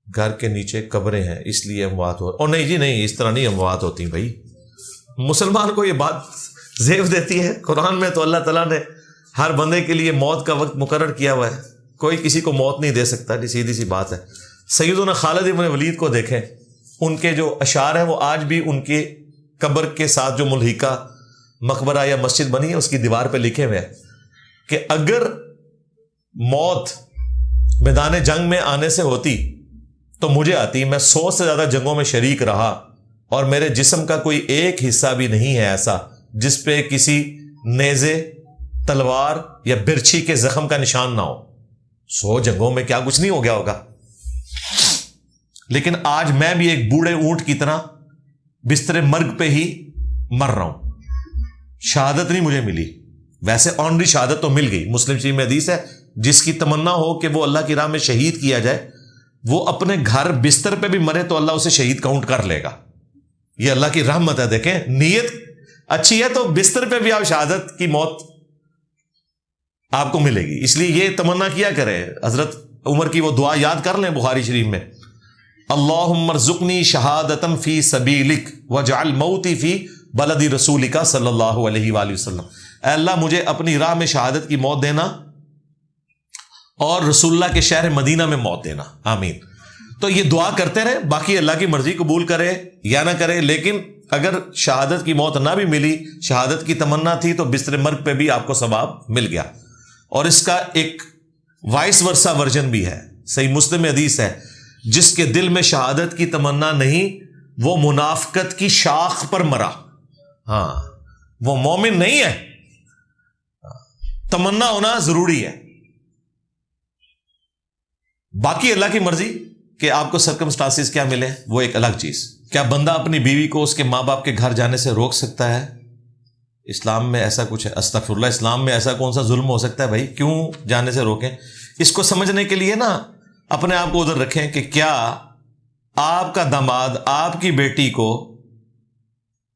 گھر کے نیچے قبریں ہیں اس لیے اموات ہو. اور نہیں جی نہیں, اس طرح نہیں اموات ہوتی بھائی. مسلمان کو یہ بات زیب دیتی ہے. قرآن میں تو اللہ تعالیٰ نے ہر بندے کے لیے موت کا وقت مقرر کیا ہوا ہے. کوئی کسی کو موت نہیں دے سکتا جی, سیدھی سی بات ہے. سیدنا خالد بن ولید کو دیکھیں, ان کے جو اشعار ہیں وہ آج بھی ان کے قبر کے ساتھ جو ملحقہ مقبرہ یا مسجد بنی ہے اس کی دیوار پہ لکھے ہوئے ہیں کہ اگر موت میدان جنگ میں آنے سے ہوتی تو مجھے آتی. میں 100 سے زیادہ جنگوں میں شریک رہا اور میرے جسم کا کوئی ایک حصہ بھی نہیں ہے ایسا جس پہ کسی نیزے, تلوار یا برچھی کے زخم کا نشان نہ ہو. 100 جنگوں میں کیا کچھ نہیں ہو گیا ہوگا. لیکن آج میں بھی ایک بوڑھے اونٹ کی طرح بستر مرگ پہ ہی مر رہا ہوں. شہادت نہیں مجھے ملی. ویسے آنری شہادت تو مل گئی. مسلم شریف میں حدیث ہے, جس کی تمنا ہو کہ وہ اللہ کی راہ میں شہید کیا جائے, وہ اپنے گھر بستر پہ بھی مرے تو اللہ اسے شہید کاؤنٹ کر لے گا. یہ اللہ کی رحمت ہے. دیکھیں, نیت اچھی ہے تو بستر پہ بھی آپ شہادت کی موت آپ کو ملے گی. اس لیے یہ تمنا کیا کرے. حضرت عمر کی وہ دعا یاد کر لیں بخاری شریف میں, اللہم ارزقنی شہادتا فی سبیلک واجعل موتی فی بلد رسولک صلی اللہ علیہ وآلہ وسلم. اے اللہ مجھے اپنی راہ میں شہادت کی موت دینا اور رسول اللہ کے شہر مدینہ میں موت دینا, آمین. تو یہ دعا کرتے رہے, باقی اللہ کی مرضی قبول کرے یا نہ کرے. لیکن اگر شہادت کی موت نہ بھی ملی, شہادت کی تمنا تھی, تو بستر مرگ پہ بھی آپ کو ثواب مل گیا. اور اس کا ایک وائس ورسا ورژن بھی ہے. صحیح مسلم میں حدیث ہے, جس کے دل میں شہادت کی تمنا نہیں وہ منافقت کی شاخ پر مرا. ہاں, وہ مومن نہیں ہے. تمنا ہونا ضروری ہے. باقی اللہ کی مرضی کہ آپ کو سرکمسٹانسز کیا ملے وہ ایک الگ چیز. کیا بندہ اپنی بیوی کو اس کے ماں باپ کے گھر جانے سے روک سکتا ہے؟ اسلام میں ایسا کچھ ہے؟ استغفر اللہ, اسلام میں ایسا کون سا ظلم ہو سکتا ہے بھائی, کیوں جانے سے روکیں؟ اس کو سمجھنے کے لیے نا اپنے آپ کو ادھر رکھیں کہ کیا آپ کا داماد آپ کی بیٹی کو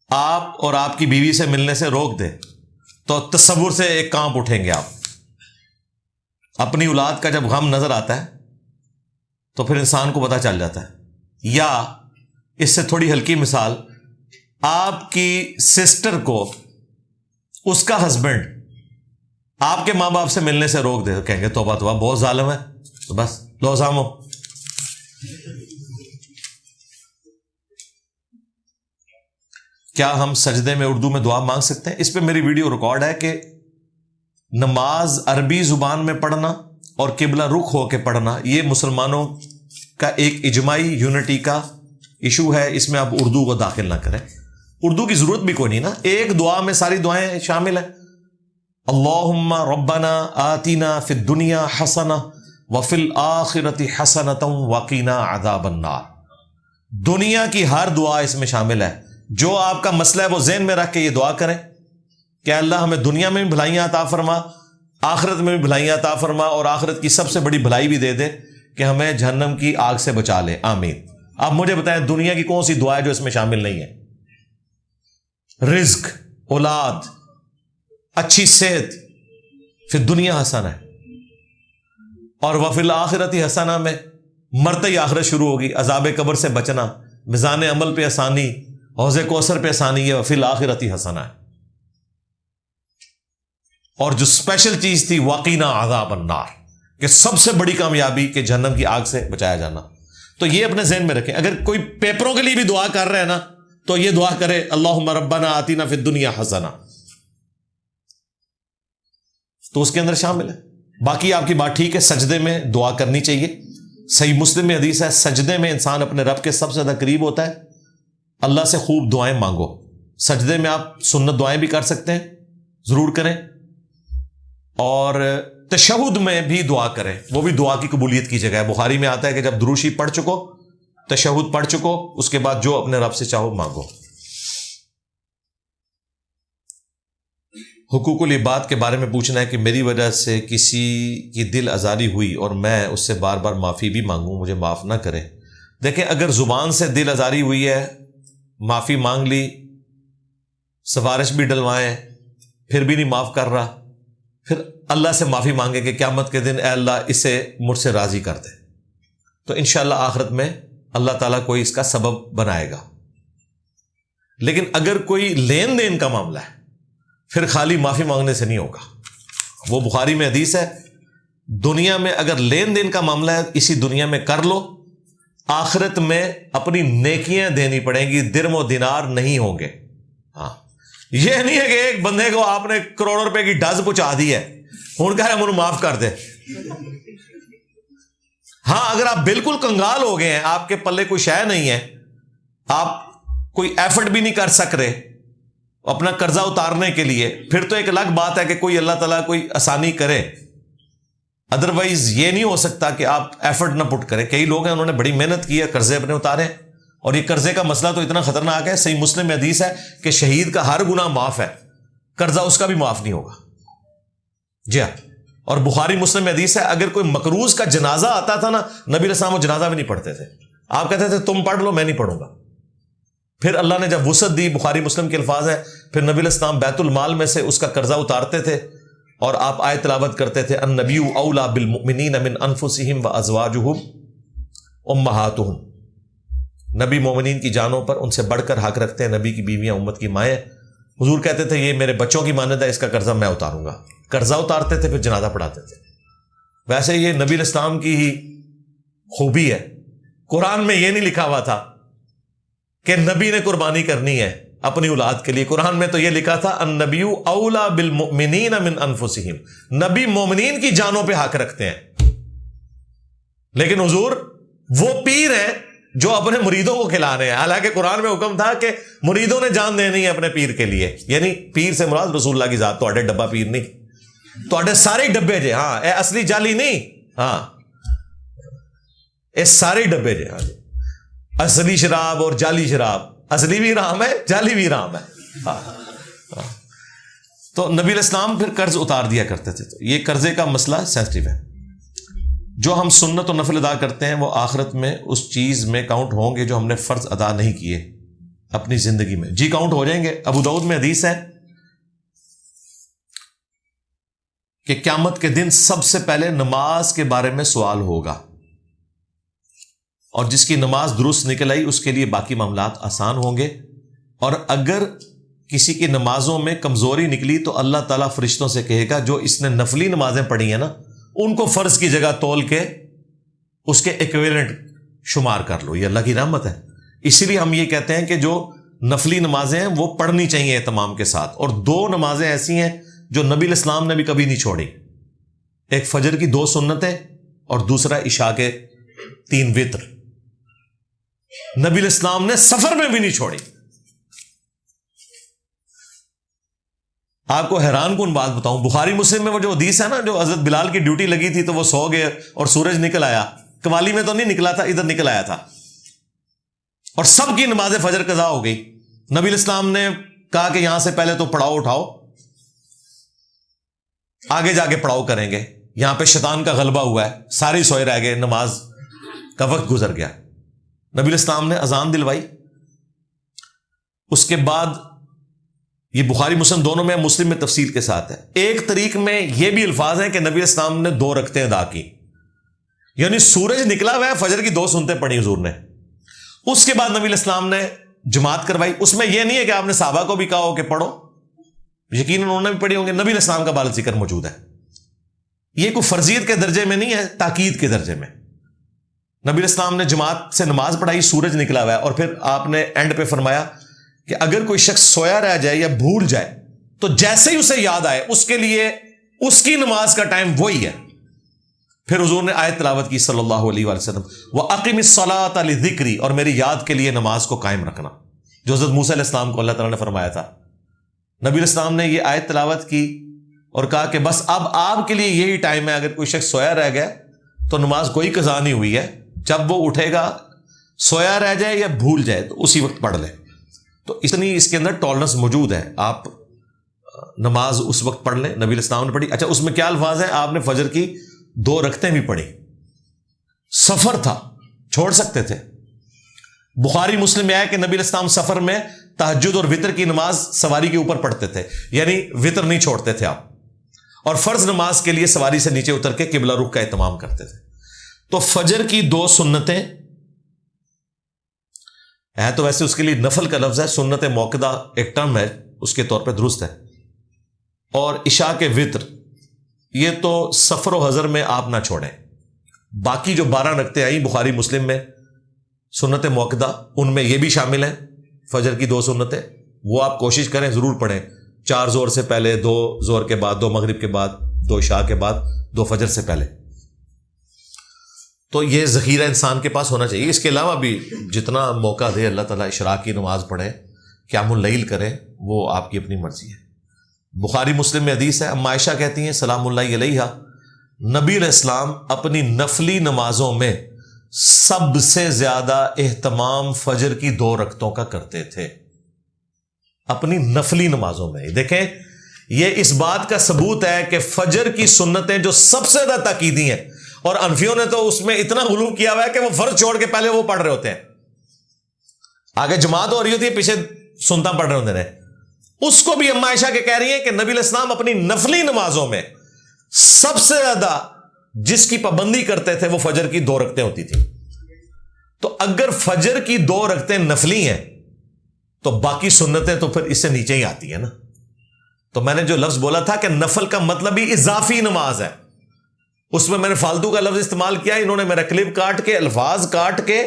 آپ اور آپ کی بیوی سے ملنے سے روک دے تو تصور سے ایک کانپ اٹھیں گے آپ. اپنی اولاد کا جب غم نظر آتا ہے تو پھر انسان کو پتہ چل جاتا ہے. یا اس سے تھوڑی ہلکی مثال, آپ کی سسٹر کو اس کا ہسبینڈ آپ کے ماں باپ سے ملنے سے روک دے, کہیں گے توبہ توبہ بہت ظالم ہے, تو بس لو سامو. کیا ہم سجدے میں اردو میں دعا مانگ سکتے ہیں؟ اس پہ میری ویڈیو ریکارڈ ہے کہ نماز عربی زبان میں پڑھنا اور قبلہ رخ ہو کے پڑھنا یہ مسلمانوں کا ایک اجماعی یونٹی کا ایشو ہے. اس میں آپ اردو کو داخل نہ کریں, اردو کی ضرورت بھی کوئی نہیں نا. ایک دعا میں ساری دعائیں شامل ہیں. اللہم ربنا آتنا فی الدنیا حسنہ وفی الآخرۃ حسنۃ وقنا عذاب النار. دنیا کی ہر دعا اس میں شامل ہے. جو آپ کا مسئلہ ہے وہ ذہن میں رکھ کے یہ دعا کریں کہ اللہ ہمیں دنیا میں بھی بھلائیاں عطا فرما, آخرت میں بھی بھلائیاں عطا فرما, اور آخرت کی سب سے بڑی بھلائی بھی دے دے کہ ہمیں جہنم کی آگ سے بچا لے. آمین. آپ مجھے بتائیں دنیا کی کون سی دعا ہے جو اس میں شامل نہیں ہے؟ رزق, اولاد, اچھی صحت, پھر دنیا حسن ہے, اور وفی الآخرت حسنہ میں مرتے ہی آخرت شروع ہوگی, عذاب قبر سے بچنا, میزان عمل پہ آسانی, حوض کوثر پہ آسانی, ہے وفی الآخرت حسنہ ہے. اور جو اسپیشل چیز تھی وقینا عذاب النار, کہ سب سے بڑی کامیابی کہ جہنم کی آگ سے بچایا جانا. تو یہ اپنے ذہن میں رکھیں. اگر کوئی پیپروں کے لیے بھی دعا کر رہے ہیں نا تو یہ دعا کرے اللہم ربنا آتنا فی الدنیا حسنہ, تو اس کے اندر شامل ہے. باقی آپ کی بات ٹھیک ہے, سجدے میں دعا کرنی چاہیے. صحیح مسلم میں حدیث ہے سجدے میں انسان اپنے رب کے سب سے زیادہ قریب ہوتا ہے. اللہ سے خوب دعائیں مانگو. سجدے میں آپ سنت دعائیں بھی کر سکتے ہیں, ضرور کریں. اور تشہد میں بھی دعا کریں, وہ بھی دعا کی قبولیت کی جگہ ہے. بخاری میں آتا ہے کہ جب دروشی پڑھ چکو, تشہد پڑھ چکو, اس کے بعد جو اپنے رب سے چاہو مانگو. حقوق العباد کے بارے میں پوچھنا ہے کہ میری وجہ سے کسی کی دل آزاری ہوئی اور میں اس سے بار بار معافی بھی مانگوں, مجھے معاف نہ کرے. دیکھیں اگر زبان سے دل آزاری ہوئی ہے, معافی مانگ لی, سفارش بھی ڈلوائیں, پھر بھی نہیں معاف کر رہا, پھر اللہ سے معافی مانگے کہ قیامت کے دن اے اللہ اسے مجھ سے راضی کر دے, تو انشاءاللہ آخرت میں اللہ تعالیٰ کوئی اس کا سبب بنائے گا. لیکن اگر کوئی لین دین کا معاملہ ہے پھر خالی معافی مانگنے سے نہیں ہوگا. وہ بخاری میں حدیث ہے, دنیا میں اگر لین دین کا معاملہ ہے اسی دنیا میں کر لو, آخرت میں اپنی نیکیاں دینی پڑیں گی, درم و دینار نہیں ہوں گے. ہاں یہ نہیں ہے کہ ایک بندے کو آپ نے کروڑوں روپے کی ڈز پہنچا دی ہے, ہوں کہہ رہے مجھے معاف کر دے. ہاں اگر آپ بالکل کنگال ہو گئے ہیں, آپ کے پلے کوئی شے نہیں ہے, آپ کوئی ایفرٹ بھی نہیں کر سک رہے اپنا قرضہ اتارنے کے لیے, پھر تو ایک الگ بات ہے کہ کوئی اللہ تعالیٰ کوئی آسانی کرے. ادروائز یہ نہیں ہو سکتا کہ آپ ایفرٹ نہ پٹ کریں. کئی لوگ ہیں انہوں نے بڑی محنت کی ہے, قرضے اپنے اتارے, اور یہ قرضے کا مسئلہ تو اتنا خطرناک ہے. صحیح مسلم میں حدیث ہے کہ شہید کا ہر گناہ معاف ہے, قرضہ اس کا بھی معاف نہیں ہوگا. جی ہاں. اور بخاری مسلم میں حدیث ہے اگر کوئی مقروض کا جنازہ آتا تھا نا, نبی علیہ السلام وہ جنازہ بھی نہیں پڑھتے تھے. آپ کہتے تھے تم پڑھ لو میں نہیں پڑھوں گا. پھر اللہ نے جب وسعت دی, بخاری مسلم کے الفاظ ہیں, پھر نبی علیہ السلام بیت المال میں سے اس کا قرضہ اتارتے تھے اور آپ آیت تلاوت کرتے تھے النبی اولی بالمؤمنین من انفسہم وازواجہم امہاتہم. نبی مومنین کی جانوں پر ان سے بڑھ کر حق رکھتے ہیں, نبی کی بیویاں امت کی مائیں. حضور کہتے تھے یہ میرے بچوں کی مانند ہے, اس کا قرضہ میں اتاروں گا. قرضہ اتارتے تھے, پھر جنازہ پڑھاتے تھے. ویسے یہ نبی علیہ السلام کی ہی خوبی ہے. قرآن میں یہ نہیں لکھا ہوا تھا کہ نبی نے قربانی کرنی ہے اپنی اولاد کے لیے. قرآن میں تو یہ لکھا تھا النبی اولا بالمؤمنین من انفسہم, نبی مومنین کی جانوں پہ حق رکھتے ہیں. لیکن حضور وہ پیر ہیں جو اپنے مریدوں کو کھلا رہے ہیں, حالانکہ قرآن میں حکم تھا کہ مریدوں نے جان دینی ہے اپنے پیر کے لیے. یعنی پیر سے مراد رسول اللہ کی ذات, تو ڈبا پیر نہیں, تو سارے ڈبے جے, ہاں اے اصلی جعلی نہیں, ہاں اے سارے ڈبے جے, ہاں جی اصلی شراب اور جعلی شراب, اصلی بھی رام ہے جعلی بھی رام ہے. تو نبی علیہ السلام پھر قرض اتار دیا کرتے تھے. تو یہ قرضے کا مسئلہ سینسٹیو ہے. جو ہم سنت و نفل ادا کرتے ہیں وہ آخرت میں اس چیز میں کاؤنٹ ہوں گے جو ہم نے فرض ادا نہیں کیے اپنی زندگی میں. جی کاؤنٹ ہو جائیں گے. ابو داؤد میں حدیث ہے کہ قیامت کے دن سب سے پہلے نماز کے بارے میں سوال ہوگا. اور جس کی نماز درست نکل آئی اس کے لیے باقی معاملات آسان ہوں گے. اور اگر کسی کی نمازوں میں کمزوری نکلی تو اللہ تعالیٰ فرشتوں سے کہے گا جو اس نے نفلی نمازیں پڑھی ہیں نا ان کو فرض کی جگہ تول کے اس کے ایکویلنٹ شمار کر لو. یہ اللہ کی رحمت ہے. اسی لیے ہم یہ کہتے ہیں کہ جو نفلی نمازیں ہیں وہ پڑھنی چاہیے اہتمام کے ساتھ. اور 2 نمازیں ایسی ہیں جو نبی علیہ السلام نے بھی کبھی نہیں چھوڑی. ایک فجر کی 2 سنتیں اور دوسرا عشاء کے 3 وتر. نبی علیہ السلام نے سفر میں بھی نہیں چھوڑی. آپ کو حیران کن بات بتاؤں, بخاری مسلم میں وہ جو حدیث ہے نا, جو حضرت بلال کی ڈیوٹی لگی تھی تو وہ سو گئے اور سورج نکل آیا. قوالی میں تو نہیں نکلا تھا, ادھر نکل آیا تھا اور سب کی نماز فجر قضا ہو گئی. نبی علیہ السلام نے کہا کہ یہاں سے پہلے تو پڑاؤ اٹھاؤ, آگے جا کے پڑاؤ کریں گے. یہاں پہ شیطان کا غلبہ ہوا ہے, سارے سوئے رہ گئے, نماز کا وقت گزر گیا. نبی علیہ السلام نے اذان دلوائی. اس کے بعد یہ بخاری مسلم دونوں میں, مسلم میں تفصیل کے ساتھ ہے. ایک طریق میں یہ بھی الفاظ ہیں کہ نبی علیہ السلام نے 2 رکعتیں ادا کی, یعنی سورج نکلا ہوا ہے, فجر کی 2 سنتیں پڑھی حضور نے. اس کے بعد نبی علیہ السلام نے جماعت کروائی. اس میں یہ نہیں ہے کہ آپ نے صحابہ کو بھی کہا ہو کہ پڑھو, یقیناً انہوں نے بھی پڑھی ہوں گے. نبی علیہ السلام کا بال ذکر موجود ہے. یہ کوئی فرضیت کے درجے میں نہیں ہے, تاکید کے درجے میں. نبی علیہ السلام نے جماعت سے نماز پڑھائی, سورج نکلا ہوا ہے, اور پھر آپ نے اینڈ پہ فرمایا کہ اگر کوئی شخص سویا رہ جائے یا بھول جائے تو جیسے ہی اسے یاد آئے اس کے لیے اس کی نماز کا ٹائم وہی ہے. پھر حضور نے آیت تلاوت کی صلی اللہ علیہ وآلہ وسلم, وَأَقِمِ الصَّلَاةَ لِذِكْرِي, اور میری یاد کے لیے نماز کو قائم رکھنا, جو حضرت موسیٰ علیہ السلام کو اللہ تعالیٰ نے فرمایا تھا. نبی علیہ السلام نے یہ آیت تلاوت کی اور کہا کہ بس اب آپ کے لیے یہی ٹائم ہے, اگر کوئی شخص سویا رہ گیا تو نماز کوئی قضا نہیں ہوئی ہے, جب وہ اٹھے گا سویا رہ جائے یا بھول جائے تو اسی وقت پڑھ لے. تو اتنی اس کے اندر ٹالرنس موجود ہے, آپ نماز اس وقت پڑھ لیں. نبی علیہ السلام نے پڑھی. اچھا, اس میں کیا الفاظ ہیں؟ آپ نے فجر کی 2 رکعتیں بھی پڑھی. سفر تھا, چھوڑ سکتے تھے. بخاری مسلم میں آیا کہ نبی علیہ السلام سفر میں تہجد اور وطر کی نماز سواری کے اوپر پڑھتے تھے, یعنی وطر نہیں چھوڑتے تھے آپ, اور فرض نماز کے لیے سواری سے نیچے اتر کے قبلہ رخ کا اہتمام کرتے تھے. تو فجر کی 2 سنتیں ہے, تو ویسے اس کے لیے نفل کا لفظ ہے, سنت موقدہ ایک ٹرم ہے, اس کے طور پہ درست ہے. اور عشاء کے وطر یہ تو سفر و حضر میں آپ نہ چھوڑیں. باقی جو 12 رکعتیں آئیں بخاری مسلم میں سنت موقدہ, ان میں یہ بھی شامل ہیں. فجر کی 2 سنتیں وہ آپ کوشش کریں ضرور پڑھیں, 4 ظہر سے پہلے, 2 ظہر کے بعد, 2 مغرب کے بعد, 2 عشاء کے بعد, 2 فجر سے پہلے. تو یہ ذخیرہ انسان کے پاس ہونا چاہیے. اس کے علاوہ بھی جتنا موقع دے اللہ تعالیٰ, اشراق کی نماز پڑھیں, قیام اللیل کریں, وہ آپ کی اپنی مرضی ہے. بخاری مسلم میں حدیث ہے, اما عائشہ کہتی ہیں سلام اللہ علیہا, نبی علیہ السلام اپنی نفلی نمازوں میں سب سے زیادہ اہتمام فجر کی 2 رکعتوں کا کرتے تھے. اپنی نفلی نمازوں میں. دیکھیں, یہ اس بات کا ثبوت ہے کہ فجر کی سنتیں جو سب سے زیادہ تاکیدی ہیں, اور انفیوں نے تو اس میں اتنا غلو کیا ہوا ہے کہ وہ فرض چھوڑ کے پہلے وہ پڑھ رہے ہوتے ہیں. آگے جماعت ہو رہی ہوتی ہے, پیچھے سنتا پڑھ رہے ہوتے ہیں. اس کو بھی اما عائشہ کے کہہ رہی ہیں کہ نبی علیہ السلام اپنی نفلی نمازوں میں سب سے زیادہ جس کی پابندی کرتے تھے وہ فجر کی 2 رکعتیں ہوتی تھی. تو اگر فجر کی 2 رکعتیں نفلی ہیں تو باقی سنتیں تو پھر اس سے نیچے ہی آتی ہیں نا. تو میں نے جو لفظ بولا تھا کہ نفل کا مطلب ہی اضافی نماز ہے, اس میں نے فالتو کا لفظ استعمال کیا. انہوں نے میرا کلپ کاٹ کے, الفاظ کاٹ کے,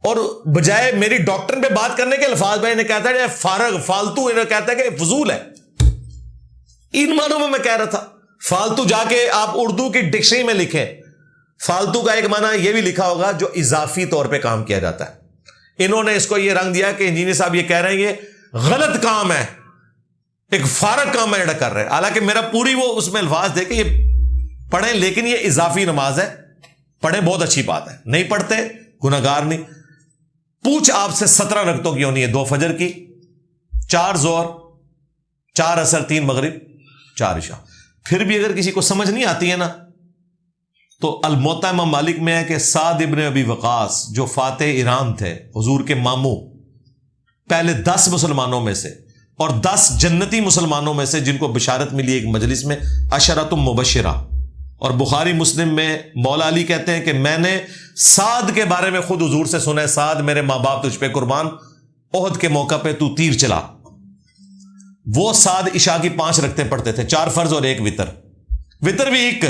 اور بجائے میری ڈاکٹر پہ بات کرنے کے الفاظ میں انہیں کہتا ہے فارغ, فالتو, انہیں کہتا ہے کہ فضول ہے. ان معنوں میں کہہ رہا تھا فالتو. جا کے آپ اردو کی ڈکشنری میں لکھیں, فالتو کا ایک معنی یہ بھی لکھا ہوگا جو اضافی طور پہ کام کیا جاتا ہے. انہوں نے اس کو یہ رنگ دیا کہ انجینئر صاحب یہ کہہ رہے ہیں یہ غلط کام ہے, ایک فارغ کام میں کر رہے ہیں. حالانکہ میرا پوری وہ اس میں الفاظ دے کہ یہ پڑھیں, لیکن یہ اضافی نماز ہے, پڑھیں, بہت اچھی بات ہے. نہیں پڑھتے گناہگار نہیں. پوچھ آپ سے 17 رکعتوں کی ہونی ہے, 2 فجر کی, 4 ظہر, 4 عصر, 3 مغرب, 4 عشاء. پھر بھی اگر کسی کو سمجھ نہیں آتی ہے نا, تو الموطا امام مالک میں ہے کہ سعد ابن ابی وقاص جو فاتح ایران تھے, حضور کے ماموں, پہلے 10 مسلمانوں میں سے اور 10 جنتی مسلمانوں میں سے جن کو بشارت ملی ایک مجلس میں, عشرۃ مبشرہ, اور بخاری مسلم میں مولا علی کہتے ہیں کہ میں نے سعد کے بارے میں خود حضور سے سنا ہے، سعد میرے ماں باپ تجھ پہ قربان، احد کے موقع پہ تو تیر چلا۔ وہ سعد عشاء کی 5 رکعتیں پڑھتے تھے، 4 فرض اور 1 وتر، وتر بھی ایک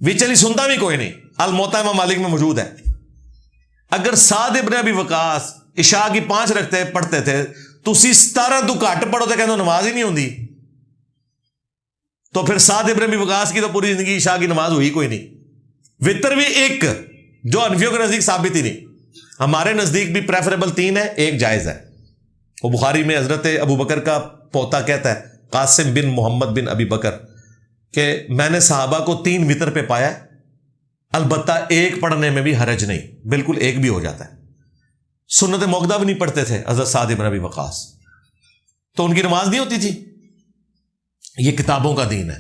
وچلی سنتا بھی کوئی نہیں، الموطا امام مالک میں موجود ہے۔ اگر سعد ابن ابی وقاص عشاء کی 5 رکعتیں پڑھتے تھے تو 17 تو گھٹ پڑھو تو کہتے نماز ہی نہیں ہوندی، تو پھر سعد ابن ابی وقاص کی تو پوری زندگی عشاء کی نماز ہوئی کوئی نہیں۔ وتر بھی ایک، جو حنفیوں کے نزدیک ثابت ہی نہیں، ہمارے نزدیک بھی پریفریبل 3 ہے، 1 جائز ہے۔ وہ بخاری میں حضرت ابو بکر کا پوتا کہتا ہے، قاسم بن محمد بن ابی بکر، کہ میں نے صحابہ کو 3 وتر پہ پایا، البتہ 1 پڑھنے میں بھی حرج نہیں، بالکل 1 بھی ہو جاتا ہے۔ سنت موقدہ بھی نہیں پڑھتے تھے حضرت سعد بن ابی وقاص، تو ان کی نماز نہیں ہوتی تھی۔ یہ کتابوں کا دین ہے۔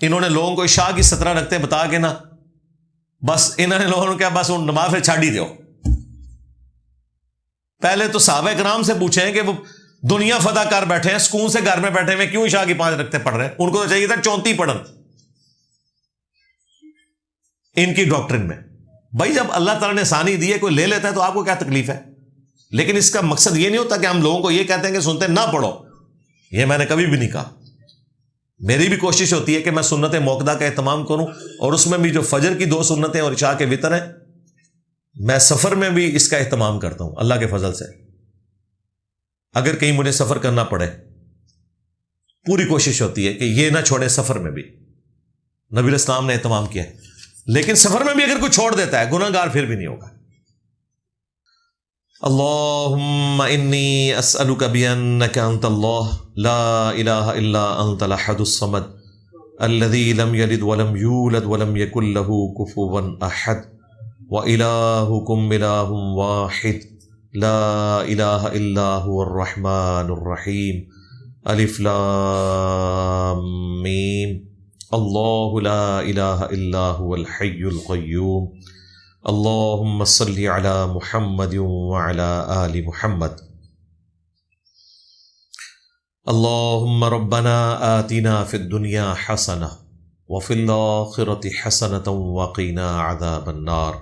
انہوں نے لوگوں کو عشاء کی 17 رکعتیں بتا کے نا، بس انہوں نے لوگوں نے کیا، بس ان نماز پھر چھاڑ ہی دو۔ پہلے تو صحابہ کرام سے پوچھیں کہ وہ دنیا فتح کر بیٹھے ہیں، سکون سے گھر میں بیٹھے ہوئے، کیوں عشاء کی 5 رکعتیں پڑھ رہے ہیں؟ ان کو تو چاہیے تھا 34 پڑھن۔ ان کی ڈاکٹرن میں بھائی جب اللہ تعالیٰ نے آسانی دی ہے، کوئی لے لیتا ہے تو آپ کو کیا تکلیف ہے؟ لیکن اس کا مقصد یہ نہیں ہوتا کہ ہم لوگوں کو یہ کہتے ہیں کہ سنتے نہ پڑھو، یہ میں نے کبھی بھی نہیں کہا۔ میری بھی کوشش ہوتی ہے کہ میں سنت موقدہ کا اہتمام کروں، اور اس میں بھی جو فجر کی 2 سنتیں اور عشاء کے وتر ہیں، میں سفر میں بھی اس کا اہتمام کرتا ہوں اللہ کے فضل سے۔ اگر کہیں مجھے سفر کرنا پڑے، پوری کوشش ہوتی ہے کہ یہ نہ چھوڑے، سفر میں بھی نبی علیہ السلام نے اہتمام کیا ہے، لیکن سفر میں بھی اگر کوئی چھوڑ دیتا ہے گناہ گار پھر بھی نہیں ہوگا۔ اللہم انی اسألک بانک انت اللہ لا الہ الا انت الاحد الصمد الذی لم یلد ولم یولد ولم یکن لہ کفوا احد وإلہکم الہ واحد لا الہ الا هو الرحمن الرحیم الف لام میم اللہ لا الہ الا هو الحی القیوم اللہم صلی علی محمد وعلی آل محمد اللہم ربنا آتنا فی الدنیا حسنہ وفی الآخرۃ حسنۃ وقنا عذاب النار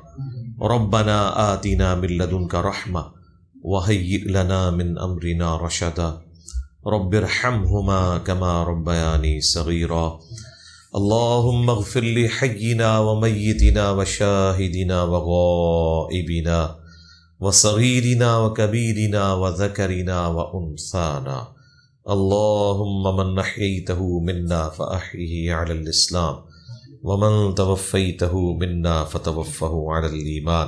ربنا آتنا من لدنک رحمہ وہیئ لنا من امرنا رشدا رب ارحمہما کما ربیانی صغیرا اللہم اغفر لحینا ومیتنا وشاہدنا وغائبنا وصغیرنا وکبیرنا وذکرنا وانثانا اللہم من احییتہ منا فاحیہ علی الاسلام ومن توفیتہ منا فتوفہ علی الایمان۔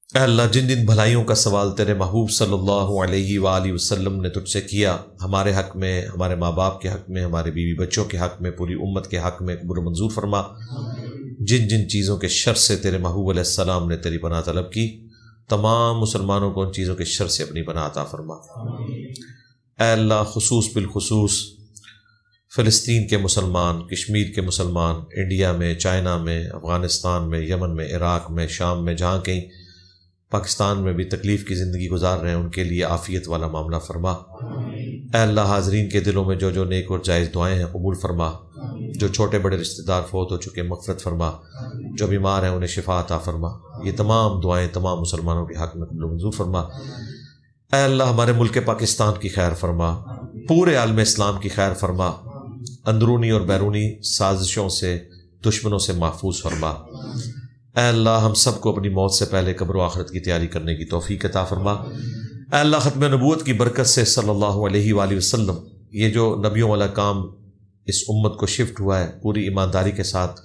اے اللہ، جن جن بھلائیوں کا سوال تیرے محبوب صلی اللہ علیہ وآلہ وسلم نے تجھ سے کیا، ہمارے حق میں، ہمارے ماں باپ کے حق میں، ہمارے بیوی بچوں کے حق میں، پوری امت کے حق میں قبول و منظور فرما۔ جن جن چیزوں کے شر سے تیرے محبوب علیہ السلام نے تیری پناہ طلب کی، تمام مسلمانوں کو ان چیزوں کے شر سے اپنی پناہ عطا فرما۔ اے اللہ، خصوص بالخصوص فلسطین کے مسلمان، کشمیر کے مسلمان، انڈیا میں، چائنا میں، افغانستان میں، یمن میں، عراق میں، شام میں، جہاں کہیں پاکستان میں بھی تکلیف کی زندگی گزار رہے ہیں، ان کے لیے عافیت والا معاملہ فرما۔ اے اللہ، حاضرین کے دلوں میں جو جو نیک اور جائز دعائیں ہیں قبول فرما، جو چھوٹے بڑے رشتہ دار فوت ہو چکے مغفرت فرما، جو بیمار ہیں انہیں شفا عطا فرما۔ یہ تمام دعائیں تمام مسلمانوں کے حق میں قبول و منظور فرما۔ اے اللہ، ہمارے ملک پاکستان کی خیر فرما، پورے عالم اسلام کی خیر فرما، اندرونی اور بیرونی سازشوں سے، دشمنوں سے محفوظ فرما۔ اے اللہ، ہم سب کو اپنی موت سے پہلے قبر و آخرت کی تیاری کرنے کی توفیق عطا فرما۔ اے اللہ، ختم نبوت کی برکت سے صلی اللہ علیہ وآلہ وسلم، یہ جو نبیوں والا کام اس امت کو شفٹ ہوا ہے، پوری ایمانداری کے ساتھ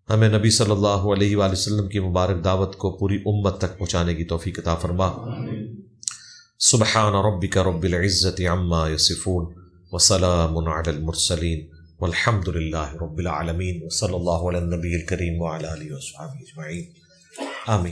ہمیں نبی صلی اللہ علیہ وآلہ وسلم کی مبارک دعوت کو پوری امت تک پہنچانے کی توفیق عطا فرما۔ سبحان ربک رب العزت عما یصفون وسلام علی المرسلین والحمد للہ رب العالمین، وصلی اللہ علی النبی الکریم وعلی آلہ وصحبہ اجمعین، آمین۔